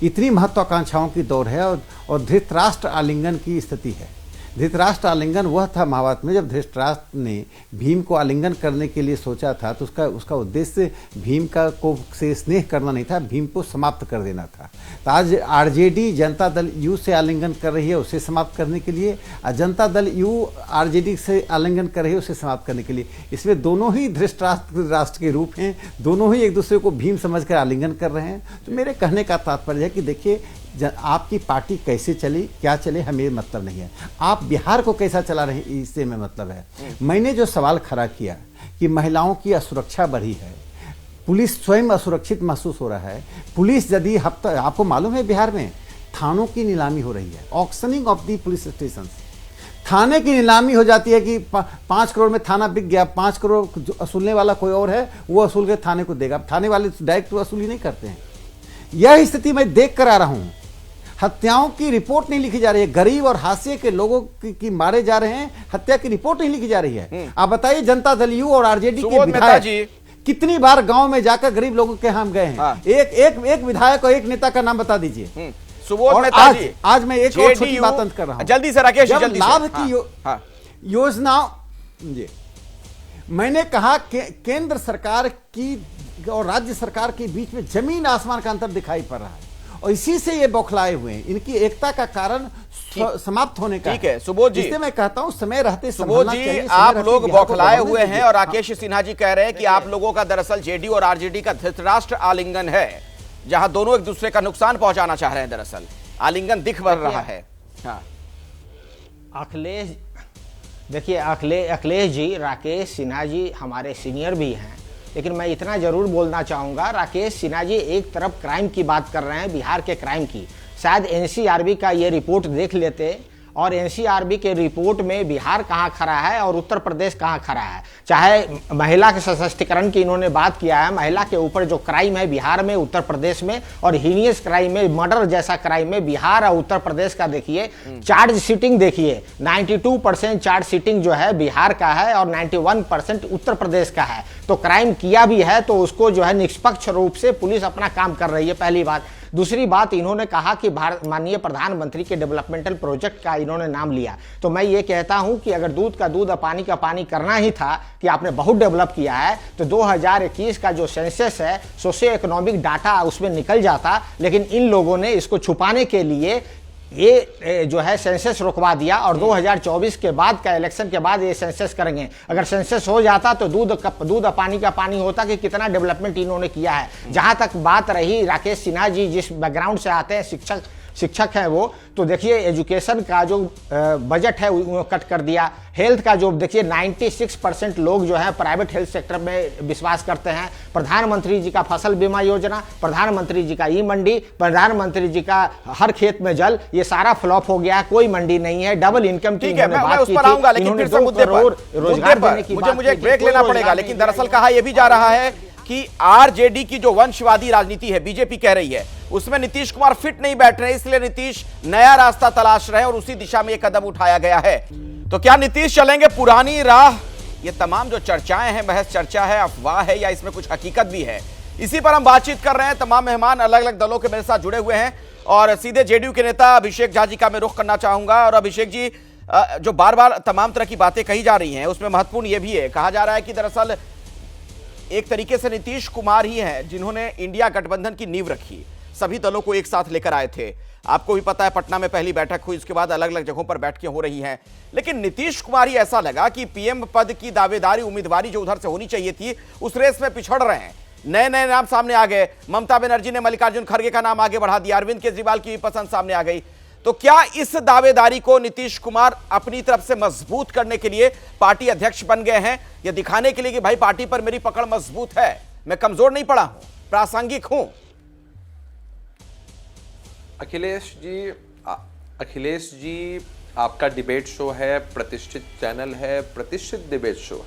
इतनी महत्वाकांक्षाओं की दौड़ है, और धृतराष्ट्र आलिंगन की स्थिति है। धृतराष्ट्र आलिंगन वह था महाभारत में, जब धृतराष्ट्र ने भीम को आलिंगन करने के लिए सोचा था, तो उसका उद्देश्य भीम का को से स्नेह करना नहीं था, भीम को समाप्त कर देना था। तो आज आरजेडी जनता दल यू से आलिंगन कर रही है उसे समाप्त करने के लिए, और जनता दल यू आरजेडी से आलिंगन कर रही है उसे समाप्त करने के लिए। इसमें दोनों ही धृतराष्ट्र के रूप हैं, दोनों ही एक दूसरे को भीम समझकर आलिंगन कर रहे हैं। तो मेरे कहने का तात्पर्य है कि देखिए, आपकी पार्टी कैसे चली, क्या चले, हमें मतलब नहीं है। आप बिहार को कैसा चला रहे हैं, इससे में मतलब है। मैंने जो सवाल खड़ा किया कि महिलाओं की असुरक्षा बढ़ी है, पुलिस स्वयं असुरक्षित महसूस हो रहा है। पुलिस यदि हफ्ता, आपको मालूम है बिहार में थानों की नीलामी हो रही है, auctioning of the police station. थाने की नीलामी हो जाती है कि 5 करोड़ में थाना बिक गया, 5 करोड़ जो वसूलने वाला कोई और है, वो वसूल के थाने को देगा। थाने वाले डायरेक्ट वसूली नहीं करते हैं। यह स्थिति मैं देख कर आ रहा हूं। हत्याओं की रिपोर्ट नहीं लिखी जा रही है, गरीब और हाशिए के लोगों की मारे जा रहे हैं, हत्या की रिपोर्ट नहीं लिखी जा रही है। आप बताइए, जनता दल यू और आरजेडी के विधायक कितनी बार गांव में जाकर गरीब लोगों के हम गए हैं? एक विधायक और एक नेता का नाम बता दीजिए। सुबोध मेहता जी, आज मैं एक और छोटी बात अंत कर रहा हूं। जल्दी से राकेश, जल्दी लाभ की योजनाओं, मैंने कहा केंद्र सरकार की और राज्य सरकार के बीच में जमीन आसमान का अंतर दिखाई पड़ रहा है, और इसी से ये बौखलाए हुए हैं। इनकी एकता का कारण समाप्त होने का। ठीक है सुबोध जी, इसलिए मैं कहता हूं समय रहते सुबोध जी, आप लोग बौखलाए हुए हैं, और राकेश सिन्हा जी कह रहे हैं कि आप लोगों का दरअसल जेडीयू और आरजेडी का धृतराष्ट्र आलिंगन है, जहां दोनों एक दूसरे का नुकसान पहुंचाना चाह रहे हैं। दरअसल आलिंगन दिख बढ़ रहा है। हाँ, अखिलेश, देखिए अखिलेश जी, राकेश सिन्हा जी हमारे सीनियर भी हैं, लेकिन मैं इतना जरूर बोलना चाहूँगा, राकेश सिन्हा जी एक तरफ क्राइम की बात कर रहे हैं, बिहार के क्राइम की। शायद एनसीआरबी का ये रिपोर्ट देख लेते, और एनसीआरबी के रिपोर्ट में बिहार कहाँ खड़ा है और उत्तर प्रदेश कहाँ खड़ा है। चाहे महिला के सशक्तिकरण की इन्होंने बात किया है, महिला के ऊपर जो क्राइम है बिहार में, उत्तर प्रदेश में, और हीनियस क्राइम में, मर्डर जैसा क्राइम में बिहार और उत्तर प्रदेश का देखिए। चार्ज शीटिंग देखिए, 92% चार्ज शीटिंग जो है बिहार का है और 91% उत्तर प्रदेश का है। तो क्राइम किया भी है तो उसको जो है निष्पक्ष रूप से पुलिस अपना काम कर रही है, पहली बात। दूसरी बात, इन्होंने कहा कि माननीय प्रधानमंत्री के डेवलपमेंटल प्रोजेक्ट का इन्होंने नाम लिया। तो मैं ये कहता हूं कि अगर दूध का दूध और पानी का पानी करना ही था कि आपने बहुत डेवलप किया है, तो 2021 का जो सेंसस है, सोशियो इकोनॉमिक डाटा उसमें निकल जाता। लेकिन इन लोगों ने इसको छुपाने के लिए ये जो है सेंसस रुकवा दिया और 2024 के बाद का इलेक्शन के बाद ये सेंसस करेंगे। अगर सेंसस हो जाता तो दूध पानी का पानी होता कि कितना डेवलपमेंट इन्होंने किया है। जहां तक बात रही राकेश सिन्हा जी जिस बैकग्राउंड से आते हैं, शिक्षक हैं वो, तो देखिए एजुकेशन का जो बजट है वो कट कर दिया। हेल्थ का जो देखिए 96% लोग जो है प्राइवेट हेल्थ सेक्टर में विश्वास करते हैं। प्रधानमंत्री जी का फसल बीमा योजना, प्रधानमंत्री जी का ई मंडी, प्रधानमंत्री जी का हर खेत में जल, ये सारा फ्लॉप हो गया। कोई मंडी नहीं है। डबल इनकम की इन्होंने बात की थी, इन्होंने 2 करोड़ रोजगार देने की बात की। मुझे एक ब्रेक लेना पड़ेगा, लेकिन दरअसल कहा यह भी जा रहा है कि आरजेडी की जो वंशवादी राजनीति है, बीजेपी कह रही है, उसमें नीतीश कुमार फिट नहीं बैठ रहे, इसलिए नीतीश नया रास्ता तलाश रहे और उसी दिशा में यह कदम उठाया गया है। तो क्या नीतीश चलेंगे पुरानी राह? ये तमाम जो चर्चाएं हैं, महज चर्चा है, अफवाह है, या इसमें कुछ हकीकत भी है? इसी पर हम बातचीत कर रहे हैं। तमाम मेहमान अलग अलग दलों के मेरे साथ जुड़े हुए हैं और सीधे जेडीयू के नेता अभिषेक झा जी का मैं रुख करना चाहूंगा। और अभिषेक जी, जो बार बार तमाम तरह की बातें कही जा रही हैं, उसमें महत्वपूर्ण यह भी है, कहा जा रहा है कि दरअसल एक तरीके से नीतीश कुमार ही हैं जिन्होंने इंडिया गठबंधन की नींव रखी, सभी दलों को एक साथ लेकर आए थे। आपको भी पता है पटना में पहली बैठक हुई, उसके बाद अलग अलग जगहों पर बैठकें हो रही हैं, लेकिन नीतीश कुमार ही ऐसा लगा कि पीएम पद की दावेदारी, उम्मीदवारी जो उधर से होनी चाहिए थी, उस रेस में पिछड़ रहे हैं। नए नए नाम सामने आ गए। ममता बनर्जी ने मल्लिकार्जुन खड़गे का नाम आगे बढ़ा दिया, अरविंद केजरीवाल की भी पसंद सामने आ गई। तो क्या इस दावेदारी को नीतीश कुमार अपनी तरफ से मजबूत करने के लिए पार्टी अध्यक्ष बन गए हैं, या दिखाने के लिए कि भाई पार्टी पर मेरी पकड़ मजबूत है, मैं कमजोर नहीं पड़ा हूं, प्रासंगिक हूं? अखिलेश जी आपका डिबेट शो है, प्रतिष्ठित चैनल है, प्रतिष्ठित डिबेट शो है,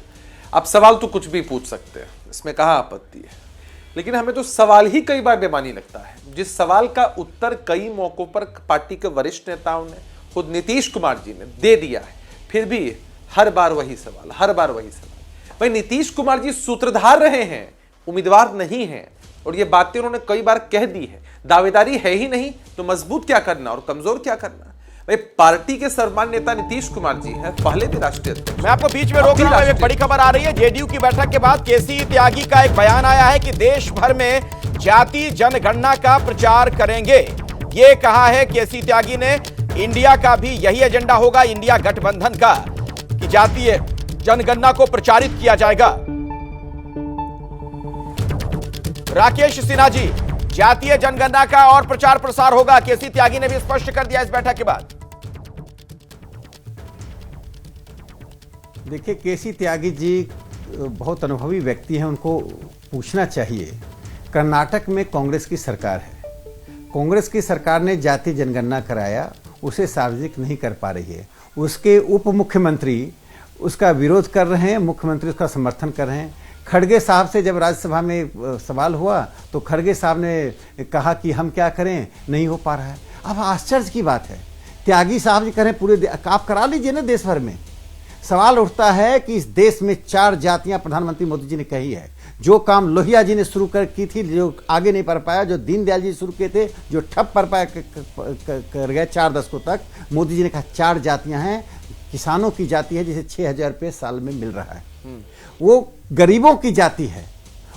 आप सवाल तो कुछ भी पूछ सकते हैं, इसमें कहां आपत्ति है। लेकिन हमें तो सवाल ही कई बार बेमानी लगता है, जिस सवाल का उत्तर कई मौकों पर पार्टी के वरिष्ठ नेताओं ने, खुद नीतीश कुमार जी ने दे दिया है, फिर भी हर बार वही सवाल, हर बार वही सवाल। भाई नीतीश कुमार जी सूत्रधार रहे हैं, उम्मीदवार नहीं हैं, और ये बातें उन्होंने कई बार कह दी है। दावेदारी है ही नहीं तो मजबूत क्या करना और कमजोर क्या करना? भाई पार्टी के सर्वमान्य नेता नीतीश कुमार जी हैं, पहले भी राष्ट्रीय अध्यक्ष। मैं आपको बीच में रोक रहा हूं, एक बड़ी खबर आ रही है। जेडीयू की बैठक के बाद केसी त्यागी का एक बयान आया है कि देश भर में जाति जनगणना का प्रचार करेंगे। ये कहा है केसी त्यागी ने, इंडिया का भी यही एजेंडा होगा, इंडिया गठबंधन का, कि जातीय जनगणना को प्रचारित किया जाएगा। राकेश सिन्हा जी, जातीय जनगणना का और प्रचार प्रसार होगा, केसी त्यागी ने भी स्पष्ट कर दिया इस बैठक के बाद। देखिए, केसी त्यागी जी बहुत अनुभवी व्यक्ति हैं, उनको पूछना चाहिए। कर्नाटक में कांग्रेस की सरकार है, कांग्रेस की सरकार ने जातीय जनगणना कराया, उसे सार्वजनिक नहीं कर पा रही है। उसके उप मुख्यमंत्री उसका विरोध कर रहे हैं, मुख्यमंत्री उसका समर्थन कर रहे हैं। खड़गे साहब से जब राज्यसभा में सवाल हुआ तो खड़गे साहब ने कहा कि हम क्या करें, नहीं हो पा रहा है। अब आश्चर्य की बात है, त्यागी साहब जी करें पूरे आप करा लीजिए ना देश भर में। सवाल उठता है कि इस देश में 4 जातियां प्रधानमंत्री मोदी जी ने कही है। जो काम लोहिया जी ने शुरू की थी, जो आगे नहीं बढ़ पाया, जो दीनदयाल जी शुरू किए थे, जो ठप कर पाया कर गए 4 दशकों तक, मोदी जी ने कहा 4 जातियां हैं। किसानों की जाति है जिसे 6,000 रुपये साल में मिल रहा है, वो गरीबों की जाति है,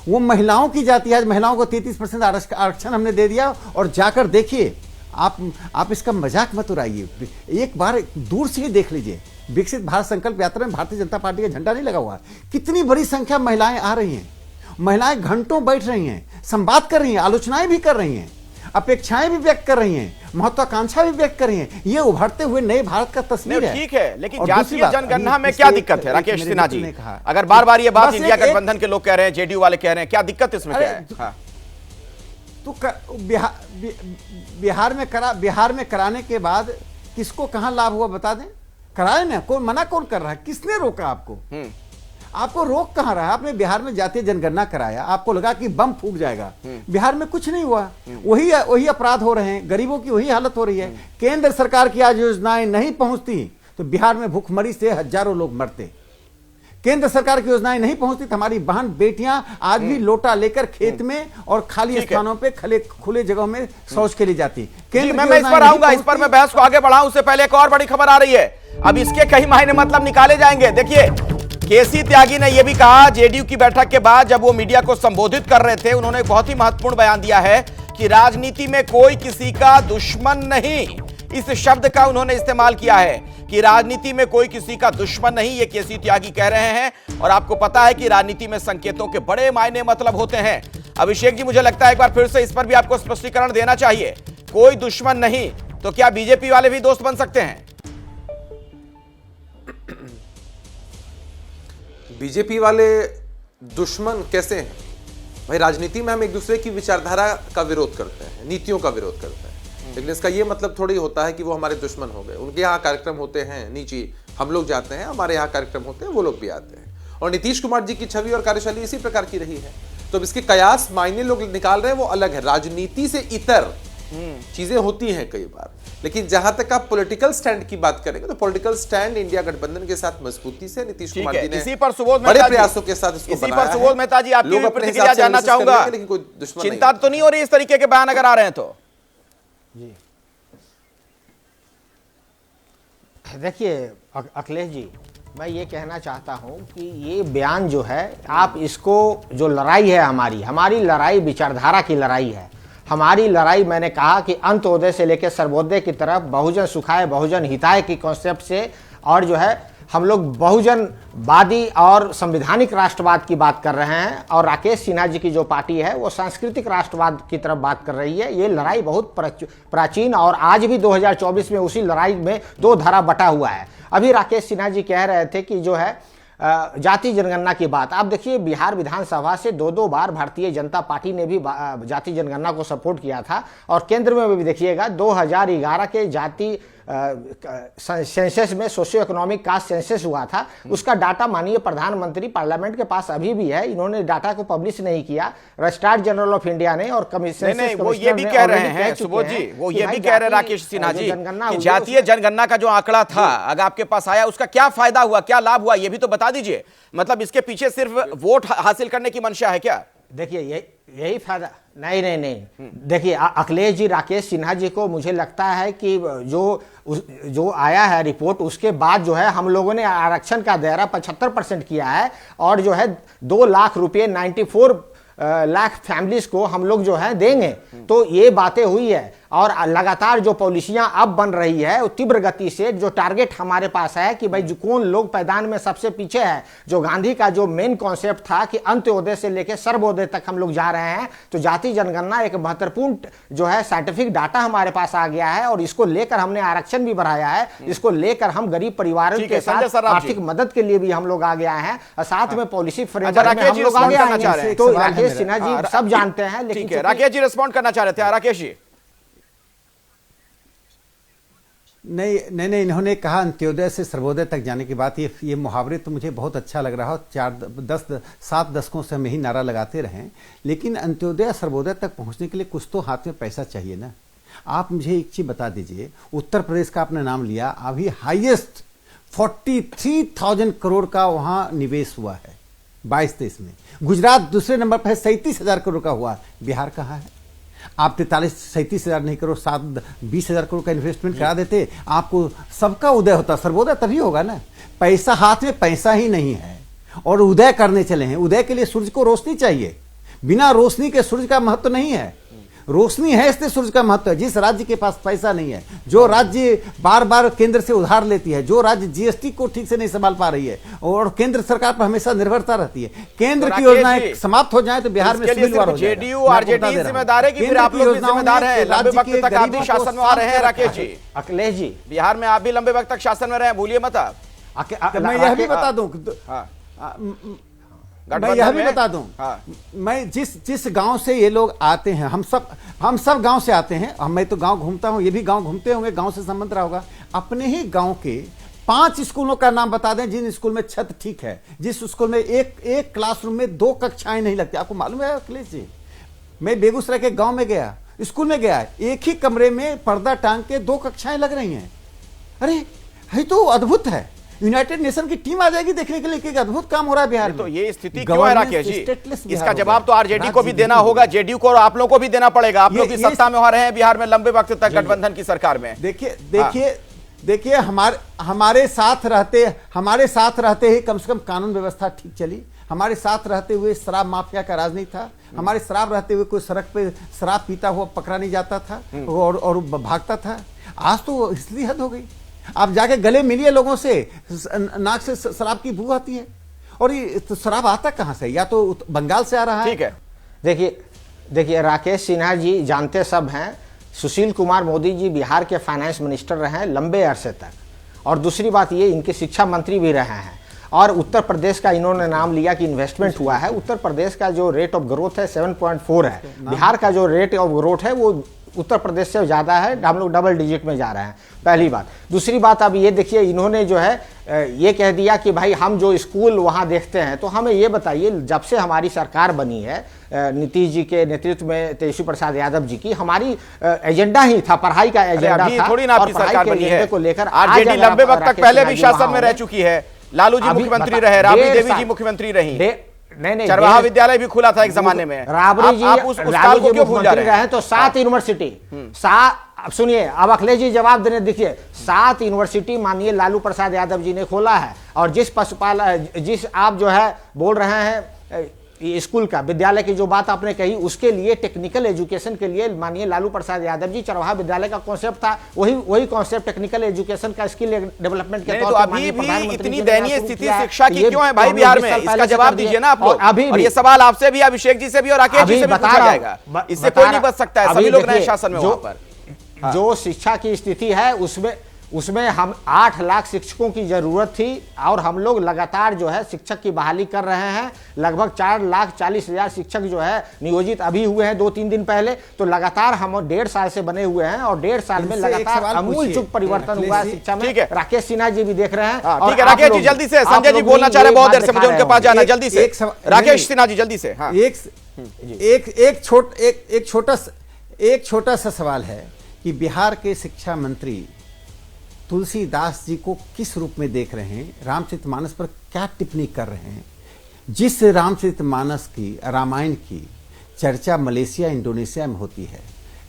वो महिलाओं की जाति है। महिलाओं को 33% आरक्षण हमने दे दिया। और जाकर देखिए, आप इसका मजाक मत उड़ाइए, एक बार दूर से ही देख लीजिए। विकसित भारत संकल्प यात्रा में भारतीय जनता पार्टी का झंडा नहीं लगा हुआ, कितनी बड़ी संख्या महिलाएं आ रही हैं। महिलाएं घंटों बैठ रही हैं, संवाद कर रही हैं, आलोचनाएं भी कर रही हैं, अपेक्षाएं भी व्यक्त कर रही हैं, महत्वाकांक्षा भी व्यक्त कर रही हैं। ये उभरते हुए नए भारत का तस्वीर है। ठीक है, लेकिन जातीय जनगणना में क्या दिक्कत है राकेश सिन्हा जी? अगर बार बार ये बात इंडिया गठबंधन के लोग कह रहे हैं, जेडीयू वाले कह रहे हैं, क्या दिक्कत इसमें क्या है? हाँ। तो बिहार में कराने के बाद किसको कहां लाभ हुआ बता दें? कराए ना, कौन मना कौन कर रहा है? किसने रोका आपको? आपको रोक कहां रहा? आपने बिहार में जातीय जनगणना कराया, आपको लगा कि बम फूट जाएगा। बिहार में कुछ नहीं हुआ, वही अपराध हो रहे हैं, गरीबों की वही हालत हो रही है। केंद्र सरकार की आज योजनाएं नहीं पहुंचती तो बिहार में भूखमरी से हजारों लोग मरते। केंद्र सरकार की योजनाएं नहीं पहुंचती तो हमारी बहन बेटियां आज भी लोटा लेकर खेत में और खाली स्थानों पे खुले जगहों में शौच के लिए जाती। मैं इस पर आऊंगा, इस पर मैं बहस को आगे बढ़ाऊं उससे पहले एक और बड़ी खबर आ रही है। अब इसके कई मायने मतलब निकाले जाएंगे। देखिए, केसी त्यागी ने यह भी कहा जेडीयू की बैठक के बाद, जब वो मीडिया को संबोधित कर रहे थे, उन्होंने एक बहुत ही महत्वपूर्ण बयान दिया है कि राजनीति में कोई किसी का दुश्मन नहीं, इस शब्द का उन्होंने इस्तेमाल किया है कि राजनीति में कोई किसी का दुश्मन नहीं, ये केसी त्यागी कह रहे हैं। और आपको पता है कि राजनीति में संकेतों के बड़े मायने मतलब होते हैं। अभिषेक जी, मुझे लगता है एक बार फिर से इस पर भी आपको स्पष्टीकरण देना चाहिए। कोई दुश्मन नहीं, तो क्या बीजेपी वाले भी दोस्त बन सकते हैं? बीजेपी वाले दुश्मन कैसे हैं भाई? राजनीति में हम एक दूसरे की विचारधारा का विरोध करते हैं, नीतियों का विरोध करते हैं, लेकिन इसका ये मतलब थोड़ी होता है कि वो हमारे दुश्मन हो गए। उनके यहाँ कार्यक्रम होते हैं नीचे, हम लोग जाते हैं, हमारे यहाँ कार्यक्रम होते हैं, वो लोग भी आते हैं। और नीतीश कुमार जी की छवि और कार्यशैली इसी प्रकार की रही है। तो इसके कयास मायने लोग निकाल रहे हैं, वो अलग है। राजनीति से इतर चीजें होती हैं कई बार, लेकिन जहां तक आप पॉलिटिकल स्टैंड की बात करेंगे तो पॉलिटिकल स्टैंड इंडिया गठबंधन के साथ मजबूती से नीतीश कुमार जी ने इसी पर सुबोध बड़े प्रयासों के साथ इसको इसी पर सुबोध मेहता जी, आपकी लोग अपने प्रतिक्रिया हिसाब से जानना एनालिसिस चाहूंगा। करेंगे, लेकिन कोई दुश्मन चिंता तो नहीं हो रही इस तरीके के बयान अगर आ रहे हैं तो? जी देखिए अखिलेश जी, मैं ये कहना चाहता हूँ कि ये बयान जो है, आप इसको, जो लड़ाई है हमारी लड़ाई विचारधारा की लड़ाई है। हमारी लड़ाई, मैंने कहा कि अंत्योदय से लेकर सर्वोदय की तरफ, बहुजन सुखाय बहुजन हिताय की कॉन्सेप्ट से, और जो है हम लोग बहुजनवादी और संवैधानिक राष्ट्रवाद की बात कर रहे हैं। और राकेश सिन्हा जी की जो पार्टी है वो सांस्कृतिक राष्ट्रवाद की तरफ बात कर रही है। ये लड़ाई बहुत प्राचीन, और आज भी 2024 में उसी लड़ाई में दो धारा बटा हुआ है। अभी राकेश सिन्हा जी कह रहे थे कि जो है जाति जनगणना की बात, आप देखिए बिहार विधानसभा से दो बार भारतीय जनता पार्टी ने भी जाति जनगणना को सपोर्ट किया था। और केंद्र में भी देखिएगा 2011 के जाति सेंसस में सोशियो इकोनॉमिक कास्ट सेंसस हुआ था, उसका डाटा माननीय प्रधानमंत्री पार्लियामेंट के पास अभी भी है। इन्होंने डाटा को पब्लिश नहीं किया, रजिस्ट्रार जनरल ऑफ इंडिया ने और कमीशन नहीं, वो ये भी कह रहे हैं सुबोध जी, वो ये भी कह रहे हैं राकेश सिन्हा जी कि जातीय जनगणना का जो आंकड़ा था अगर आपके पास आया, उसका क्या फायदा हुआ, क्या लाभ हुआ, ये भी तो बता दीजिए। मतलब इसके पीछे सिर्फ वोट हासिल करने की मंशा है क्या? देखिए यही फायदा नहीं। देखिए अखिलेश जी, राकेश सिन्हा जी को मुझे लगता है कि जो आया है रिपोर्ट, उसके बाद जो है हम लोगों ने आरक्षण का दायरा 75% किया है, और जो है 2 लाख रुपए 94 लाख फैमिलीज को हम लोग जो है देंगे। तो ये बातें हुई है, और लगातार जो पॉलिसियां अब बन रही है वो तीव्र गति से, जो टारगेट हमारे पास है कि भाई जो कौन लोग पैदान में सबसे पीछे है, जो गांधी का जो मेन कॉन्सेप्ट था कि अंत्योदय से लेकर सर्वोदय तक हम लोग जा रहे हैं। तो जाति जनगणना एक महत्वपूर्ण जो है साइंटिफिक डाटा हमारे पास आ गया है, और इसको लेकर हमने आरक्षण भी बढ़ाया है। इसको लेकर हम गरीब परिवारों के साथ आर्थिक मदद के लिए भी हम लोग आ गया है, और साथ में पॉलिसी फ्रेमवर्क में हम लोग आ गया है। तो राकेश सिन्हा जी सब जानते हैं, लेकिन राकेश जी रिस्पॉन्ड करना चाह रहे थे। राकेश जी नहीं, इन्होंने कहा अंत्योदय से सर्वोदय तक जाने की बात। ये मुहावरे तो मुझे बहुत अच्छा लग रहा है। 7 दशकों से हम यही नारा लगाते रहे, लेकिन अंत्योदय सर्वोदय तक पहुंचने के लिए कुछ तो हाथ में पैसा चाहिए ना। आप मुझे एक चीज बता दीजिए, उत्तर प्रदेश का आपने नाम लिया, अभी हाईएस्ट 43,000 करोड़ का वहां निवेश हुआ है 22-23 में। गुजरात दूसरे नंबर पर है, 37,000 करोड़ का हुआ। बिहार कहाँ है? आप 37,000 नहीं करोड़, 20,000 करोड़ का इन्वेस्टमेंट करा देते, आपको सबका उदय होता। सर्वोदय तभी होगा ना। पैसा, हाथ में पैसा ही नहीं है और उदय करने चले हैं। उदय के लिए सूर्य को रोशनी चाहिए, बिना रोशनी के सूर्य का महत्व नहीं है। रोशनी है इसलिए सूर्य का महत्व है। जिस राज्य के पास पैसा नहीं है, जो राज्य बार बार केंद्र से उधार लेती है, जो राज्य जीएसटी को ठीक से नहीं संभाल पा रही है और केंद्र सरकार पर हमेशा निर्भरता रहती है, केंद्र की योजनाएं समाप्त हो जाए तो बिहार में सिविल वॉर हो जाएगा। जेडीयू आरजेडी जिम्मेदार है कि फिर आप लोग भी जिम्मेदार हैं? लंबे वक्त तक आप भी शासन में आ रहे हैं राकेश जी। अखिलेश जी, बिहार में आप भी लंबे वक्त तक शासन में रहे, भूलिए मत आप। मैं यह भी बता दूं, मैं यह भी बता दूं, मैं जिस गांव से ये लोग आते हैं, हम सब गांव से आते हैं। मैं तो गांव घूमता हूं, ये भी गांव घूमते होंगे, गांव से संबंध रहा होगा। अपने ही गांव के 5 स्कूलों का नाम बता दें जिन स्कूल में छत ठीक है, जिस स्कूल में एक क्लासरूम में 2 कक्षाएं नहीं लगती। आपको मालूम है अखिलेश जी, मैं बेगूसराय के गांव में गया, स्कूल में गया, एक ही कमरे में पर्दा टांग के 2 कक्षाएं लग रही हैं। अरे ये तो अद्भुत है। यूनाइटेड नेशन की टीम आ जाएगी देखने के लिए कि अद्भुत काम हो रहा है बिहार में। तो ये स्थिति क्यों है राकेश जी? इसका जवाब तो आरजेडी को भी देना होगा, जेडीयू को और आप लोगों को भी देना पड़ेगा। आप लोग भी सत्ता में आ रहे हैं बिहार में लंबे वक्त तक गठबंधन की सरकार में। देखिए हमारे साथ रहते ही कम से कम कानून व्यवस्था ठीक चली। हमारे साथ रहते हुए शराब माफिया का राज नहीं था, हमारे शराब रहते हुए कोई सड़क पे शराब पीता हुआ पकड़ा नहीं जाता था और भागता था। आज तो इसलिए हद हो गई, आप जाके गले मिलिए लोगों से, नाक से शराब की बू आती है। और ये तो शराब आता कहाँ से? या तो बंगाल से आ रहा है। ठीक है, देखिए राकेश सिन्हा जी जानते सब हैं, सुशील कुमार मोदी जी बिहार के फाइनेंस मिनिस्टर रहे हैं लंबे अरसे तक, और दूसरी बात ये इनके शिक्षा मंत्री भी रहे हैं। और उत्तर प्रदेश का इन्होंने नाम लिया कि इन्वेस्टमेंट हुआ है। उत्तर प्रदेश का जो रेट ऑफ ग्रोथ है 7.4 है, बिहार का जो रेट ऑफ ग्रोथ है वो उत्तर प्रदेश से ज़्यादा है, हम लोग डबल डिजिट में जा रहे हैं, पहली बात। दूसरी बात, अब ये देखिए इन्होंने जो है ये कह दिया कि भाई हम जो स्कूल वहाँ देखते हैं, तो हमें ये बताइए जब से हमारी सरकार बनी है नीतीश जी के नेतृत्व में, तेजस्वी प्रसाद यादव जी की, हमारी एजेंडा ही था, पढ़ाई का एजेंडा था। थोड़ी ना आपकी सरकार बनी है को लेकर आरजेडी लंबे वक्त तक पहले भी शासन में रह चुकी है, लालू जी मुख्यमंत्री रहे, राबड़ी देवी जी मुख्यमंत्री रही, नहीं चरवाहा विद्यालय भी खुला था एक जमाने में। राबड़ी जी लालू जी क्यों भूल जा रहे हैं? तो 7 यूनिवर्सिटी, सुनिए अब अखिलेश जी जवाब देने, देखिए 7 यूनिवर्सिटी माननीय लालू प्रसाद यादव जी ने खोला है। और जिस आप जो है बोल रहे हैं स्कूल का, विद्यालय की जो बात आपने कही, उसके लिए टेक्निकल एजुकेशन के लिए माननीय लालू प्रसाद यादव जी चरवाहा विद्यालय का कॉन्सेप्ट था, वही कॉन्सेप्ट टेक्निकल एजुकेशन का स्किल डेवलपमेंट के तौर पर अभी भी इतनी दयनीय स्थिति शिक्षा की क्यों है भाई बिहार में? इसका जवाब दीजिए ना आप लोग। अभी ये सवाल आपसे भी, अभिषेक जी से भी और राकेश जी से भी पूछा जाएगा। इससे कोई नहीं बच सकता है, सभी लोग नए शासन में वहां पर। जो शिक्षा की स्थिति है उसमें हम 8 लाख शिक्षकों की जरूरत थी, और हम लोग लगातार जो है शिक्षक की बहाली कर रहे हैं। लगभग 4,40,000 शिक्षक जो है नियोजित अभी हुए हैं 2-3 दिन पहले। तो लगातार हम 1.5 साल से बने हुए हैं, और 1.5 साल में लगातार अमूलचूल परिवर्तन हुआ है शिक्षा में। राकेश सिन्हा जी भी देख रहे हैं। ठीक है राकेश जी, जल्दी से, संजय जी बोलना चाह रहे हैं बहुत देर से, मुझे उनके पास जाना, जल्दी से राकेश सिन्हा जी जल्दी से। एक छोटा सा सवाल है कि बिहार के शिक्षा मंत्री तुलसीदास जी को किस रूप में देख रहे हैं, रामचरितमानस पर क्या टिप्पणी कर रहे हैं? जिस रामचरितमानस की, रामायण की चर्चा मलेशिया, इंडोनेशिया में होती है,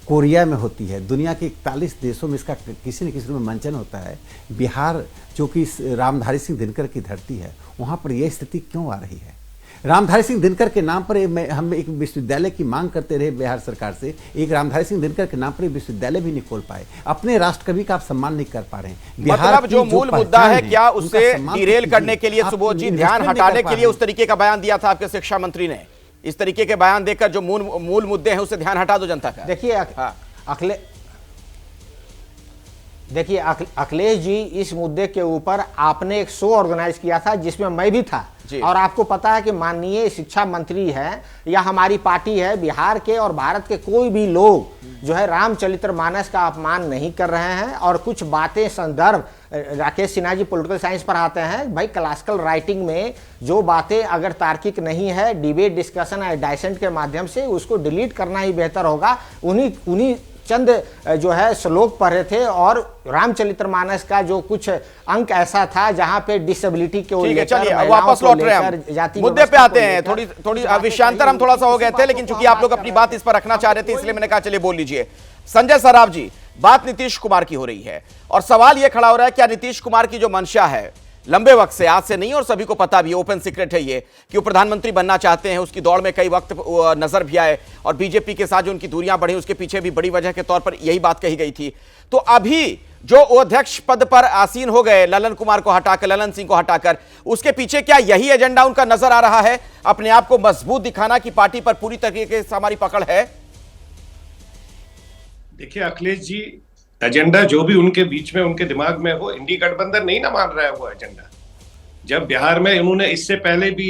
कोरिया में होती है, दुनिया के 41 देशों में इसका किसी न किसी रूप में मंचन होता है, बिहार जो कि रामधारी सिंह दिनकर की धरती है, वहाँ पर यह स्थिति क्यों आ रही है? रामधारी सिंह दिनकर के नाम पर हम एक विश्वविद्यालय की मांग करते रहे बिहार सरकार से, एक रामधारी सिंह दिनकर के नाम पर विश्वविद्यालय भी नहीं खोल पाए। अपने राष्ट्रकवि का आप सम्मान नहीं कर पा रहे हैं। मतलब जो मूल मुद्दा है, क्या उससे डिरेल करने के लिए, सुबोध जी ध्यान हटाने के लिए उस तरीके का बयान दिया था आपके शिक्षा मंत्री ने? इस तरीके के बयान देकर जो मूल मुद्दे हैं उससे ध्यान हटा दो जनता का। देखिए अखिलेश जी, इस मुद्दे के ऊपर आपने एक शो ऑर्गेनाइज किया था जिसमें मैं भी था, और आपको पता है कि माननीय शिक्षा मंत्री है या हमारी पार्टी है, बिहार के और भारत के कोई भी लोग जो है रामचरितमानस का अपमान नहीं कर रहे हैं। और कुछ बातें संदर्भ, राकेश सिन्हा जी पॉलिटिकल साइंस पढ़ाते हैं भाई, क्लासिकल राइटिंग में जो बातें अगर तार्किक नहीं है, डिबेट डिस्कशन या डाइसेंट के माध्यम से उसको डिलीट करना ही बेहतर होगा। उन्हीं चंद जो है श्लोक पढ़े थे, और रामचरितमानस का जो कुछ अंक ऐसा था जहां पे डिसेबिलिटी के लेकर, वापस लौट रहे हैं मुद्दे पे आते हैं। थोड़ी विषयांतर हम थोड़ा सा हो गए थे, लेकिन चूंकि आप लोग अपनी बात इस पर रखना चाह रहे थे, इसलिए मैंने कहा चलिए बोल लीजिए। संजय सराफ जी, बात नीतीश कुमार की हो रही है, और सवाल यह खड़ा हो रहा है क्या नीतीश कुमार की जो मंशा है लंबे वक्त से, आज से नहीं, और सभी को पता भी, ओपन सीक्रेट है ये, कि वो प्रधानमंत्री बनना चाहते हैं, उसकी दौड़ में कई वक्त नजर भी आए, और बीजेपी के साथ जो उनकी दूरियां बढ़ी उसके पीछे भी बड़ी वजह के तौर पर यही बात कही गई थी। तो अभी जो अध्यक्ष पद पर आसीन हो गए, ललन कुमार को हटाकर, ललन सिंह को हटाकर, उसके पीछे क्या यही एजेंडा उनका नजर आ रहा है, अपने आप को मजबूत दिखाना कि पार्टी पर पूरी तरीके से हमारी पकड़ है? देखिए अखिलेश जी, एजेंडा जो भी उनके बीच में, उनके दिमाग में हो, इंडी गठबंधन नहीं ना मान रहा है वो एजेंडा। जब बिहार में उन्होंने इससे पहले भी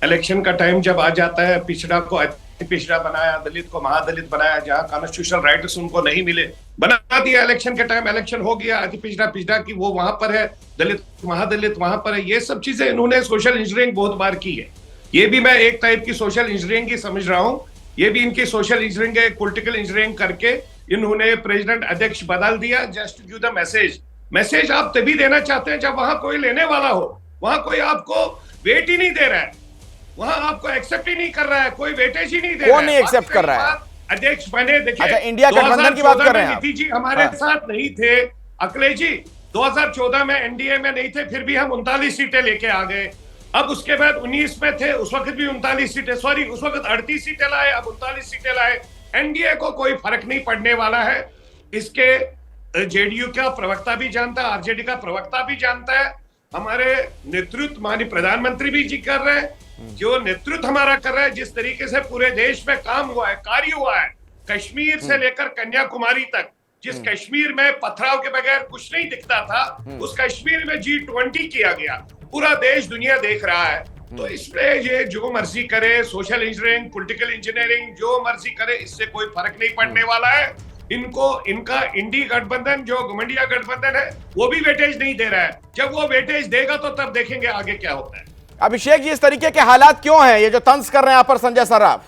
इलेक्शन का टाइम जब आ जाता है, पिछड़ा को अति पिछड़ा बनाया, दलित को महादलित बनाया, जहां कॉन्स्टिट्यूशनल राइट्स उनको नहीं मिले बना दिया। इलेक्शन के टाइम इलेक्शन हो गया, अति पिछड़ा की वो वहां पर है, दलित महादलित वहां पर है। ये सब चीजें इन्होंने सोशल इंजीनियरिंग बहुत बार की है। ये भी मैं एक टाइप की सोशल इंजीनियरिंग ही समझ रहा हूँ। ये भी इनकी सोशल इंजीनियरिंग है, पॉलिटिकल इंजीनियरिंग करके इन्होंने प्रेसिडेंट अध्यक्ष बदल दिया, just to give the message आप तभी देना चाहते हैं जब वहां कोई लेने वाला हो। वहां कोई आपको वेट ही नहीं दे रहा है, वहां आपको एक्सेप्ट ही नहीं कर रहा है, कोई वेटेज ही नहीं दे रहा है। कौन नहीं एक्सेप्ट कर रहा है? अध्यक्ष बने, देखिए अच्छा, इंडिया गठबंधन की बात कर रहे हैं आप? नीतीश जी हमारे साथ नहीं थे, अखिलेश जी 2014 में एनडीए में नहीं थे, फिर भी हम 39 सीटें लेके आ गए। अब उसके बाद 19 में थे, उस वक्त भी 39 सीटें, सॉरी उस वक्त 38 सीटें लाए, अब 39 सीटें लाए। एनडीए को कोई फर्क नहीं पड़ने वाला है। इसके जेडीयू का प्रवक्ता भी जानता है, आरजेडी का प्रवक्ता भी जानता है, हमारे नेतृत्व माननीय प्रधानमंत्री भी जी कर रहे हैं, जो नेतृत्व हमारा कर रहे हैं, जिस तरीके से पूरे देश में काम हुआ है, कार्य हुआ है, कश्मीर से लेकर कन्याकुमारी तक, जिस कश्मीर में पथराव के बगैर कुछ नहीं दिखता था, उस कश्मीर में G20 किया गया, पूरा देश दुनिया देख रहा है। तो इसमें ये जो मर्जी करे, सोशल इंजीनियरिंग, पॉलिटिकल इंजीनियरिंग, जो मर्जी करे, इससे कोई फर्क नहीं पड़ने वाला है। इनको इनका इंडी गठबंधन जो घुमंडिया गठबंधन है वो भी वेटेज नहीं दे रहा है। जब वो वेटेज देगा तो तब देखेंगे आगे क्या होता है। अभिषेक जी, इस तरीके के हालात क्यों हैं? ये जो तंज कर रहे हैं यहाँ पर संजय सराफ,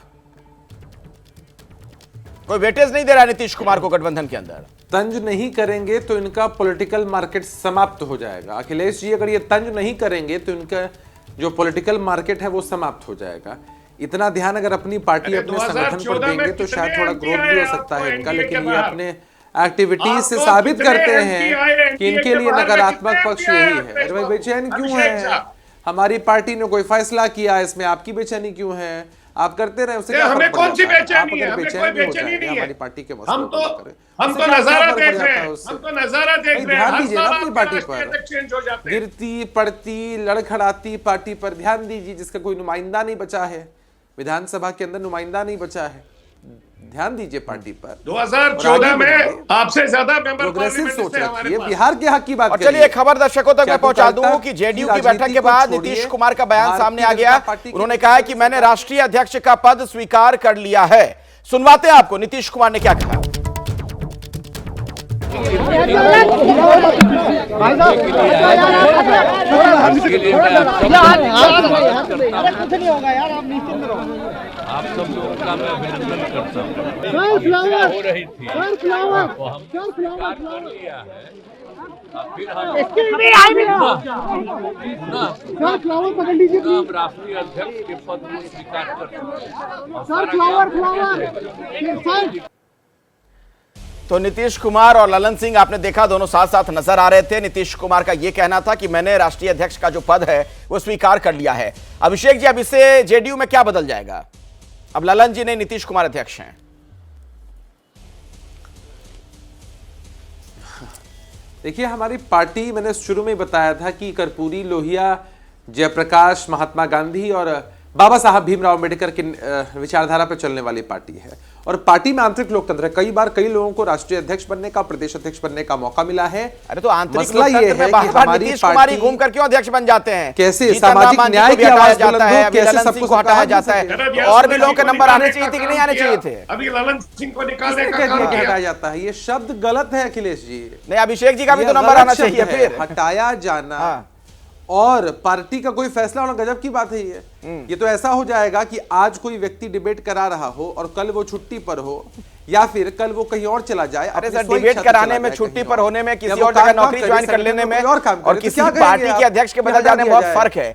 कोई वेटेज नहीं दे रहा है नीतीश कुमार को गठबंधन के अंदर। तंज नहीं करेंगे तो इनका पॉलिटिकल मार्केट समाप्त हो जाएगा। अखिलेश जी अगर ये तंज नहीं करेंगे तो इनका जो पॉलिटिकल मार्केट है वो समाप्त हो जाएगा। इतना ध्यान अगर अपनी पार्टी अपने संगठन पर देंगे तो शायद थोड़ा ग्रोथ भी हो सकता है इनका, लेकिन ये अपने एक्टिविटीज से साबित करते हैं कि इनके लिए नकारात्मक पक्ष यही है। अरे भाई बेचैन क्यों है? हमारी पार्टी ने कोई फैसला किया, इसमें आपकी बेचैनी क्यों है? आप करते रहे, उससे हमें कौन सी बेचैनी है? हमें कोई बेचैनी नहीं है। हमारी पार्टी के हम तो नजारा देख रहे हैं, हम तो नजारा देख रहे हैं। ध्यान दीजिए ना अपनी पार्टी पर, चेंज हो जाते हैं, गिरती पड़ती लड़खड़ाती पार्टी पर ध्यान दीजिए, जिसका कोई नुमाइंदा नहीं बचा है विधानसभा के अंदर, नुमाइंदा नहीं बचा है। ध्यान दीजिए पार्टी पर। 2014 में आपसे ज्यादा मेंबर प्रोग्रेसिव सोच रखिए, बिहार के हक की बात करिए। चलिए खबर दर्शकों तक मैं पहुंचा दूं कि जेडीयू की बैठक के बाद नीतीश कुमार का बयान सामने आ गया। उन्होंने कहा कि मैंने राष्ट्रीय अध्यक्ष का पद स्वीकार कर लिया है। सुनवाते हैं आपको नीतीश कुमार ने क्या कहा। आप सब लोगों का मैं अभिनंदन करता हूँ। हो रही थी वो हम स्वीकार कर लिया है। फिर हम राष्ट्रीय अध्यक्ष के पद को स्वीकार कर। तो नीतीश कुमार और ललन सिंह आपने देखा दोनों साथ साथ नजर आ रहे थे। नीतीश कुमार का यह कहना था कि मैंने राष्ट्रीय अध्यक्ष का जो पद है वो स्वीकार कर लिया है। अभिषेक जी, अब इससे जेडीयू में क्या बदल जाएगा? अब ललन जी ने नीतीश कुमार अध्यक्ष हैं। देखिए, हमारी पार्टी, मैंने शुरू में बताया था कि कर्पूरी, लोहिया, जयप्रकाश, महात्मा गांधी और बाबा साहब भीमराव अम्बेडकर की विचारधारा पर चलने वाली पार्टी है। और पार्टी में आंतरिक लोकतंत्र है। कई बार कई लोगों को राष्ट्रीय अध्यक्ष बनने का, प्रदेश अध्यक्ष बनने का मौका मिला है। अरे तो आंतरिक मसला ये है कि हमारी नीतीश कुमार घूम कर क्यों अध्यक्ष बन जाते हैं? कैसे सामाजिक न्याय की आवाज जाता है, कैसे सबको हटाया जाता है? और भी लोगों के नंबर आने चाहिए थे कि नहीं आने चाहिए थे? अभी ललन सिंह को निकालने का हटाया जाता है, ये शब्द गलत है अखिलेश जी। नहीं, अभिषेक जी का भी तो नंबर आना चाहिए। फिर हटाया जाना और पार्टी का कोई फैसला होना गजब की बात है। ये तो ऐसा हो जाएगा कि आज कोई व्यक्ति डिबेट करा रहा हो और कल वो छुट्टी पर हो, या फिर कल वो कहीं और चला जाए। अरे सर, डिबेट कराने में, छुट्टी पर होने में, किसी और जगह नौकरी ज्वाइन कर लेने में और किसी पार्टी के अध्यक्ष के बदल जाने में बहुत फर्क है।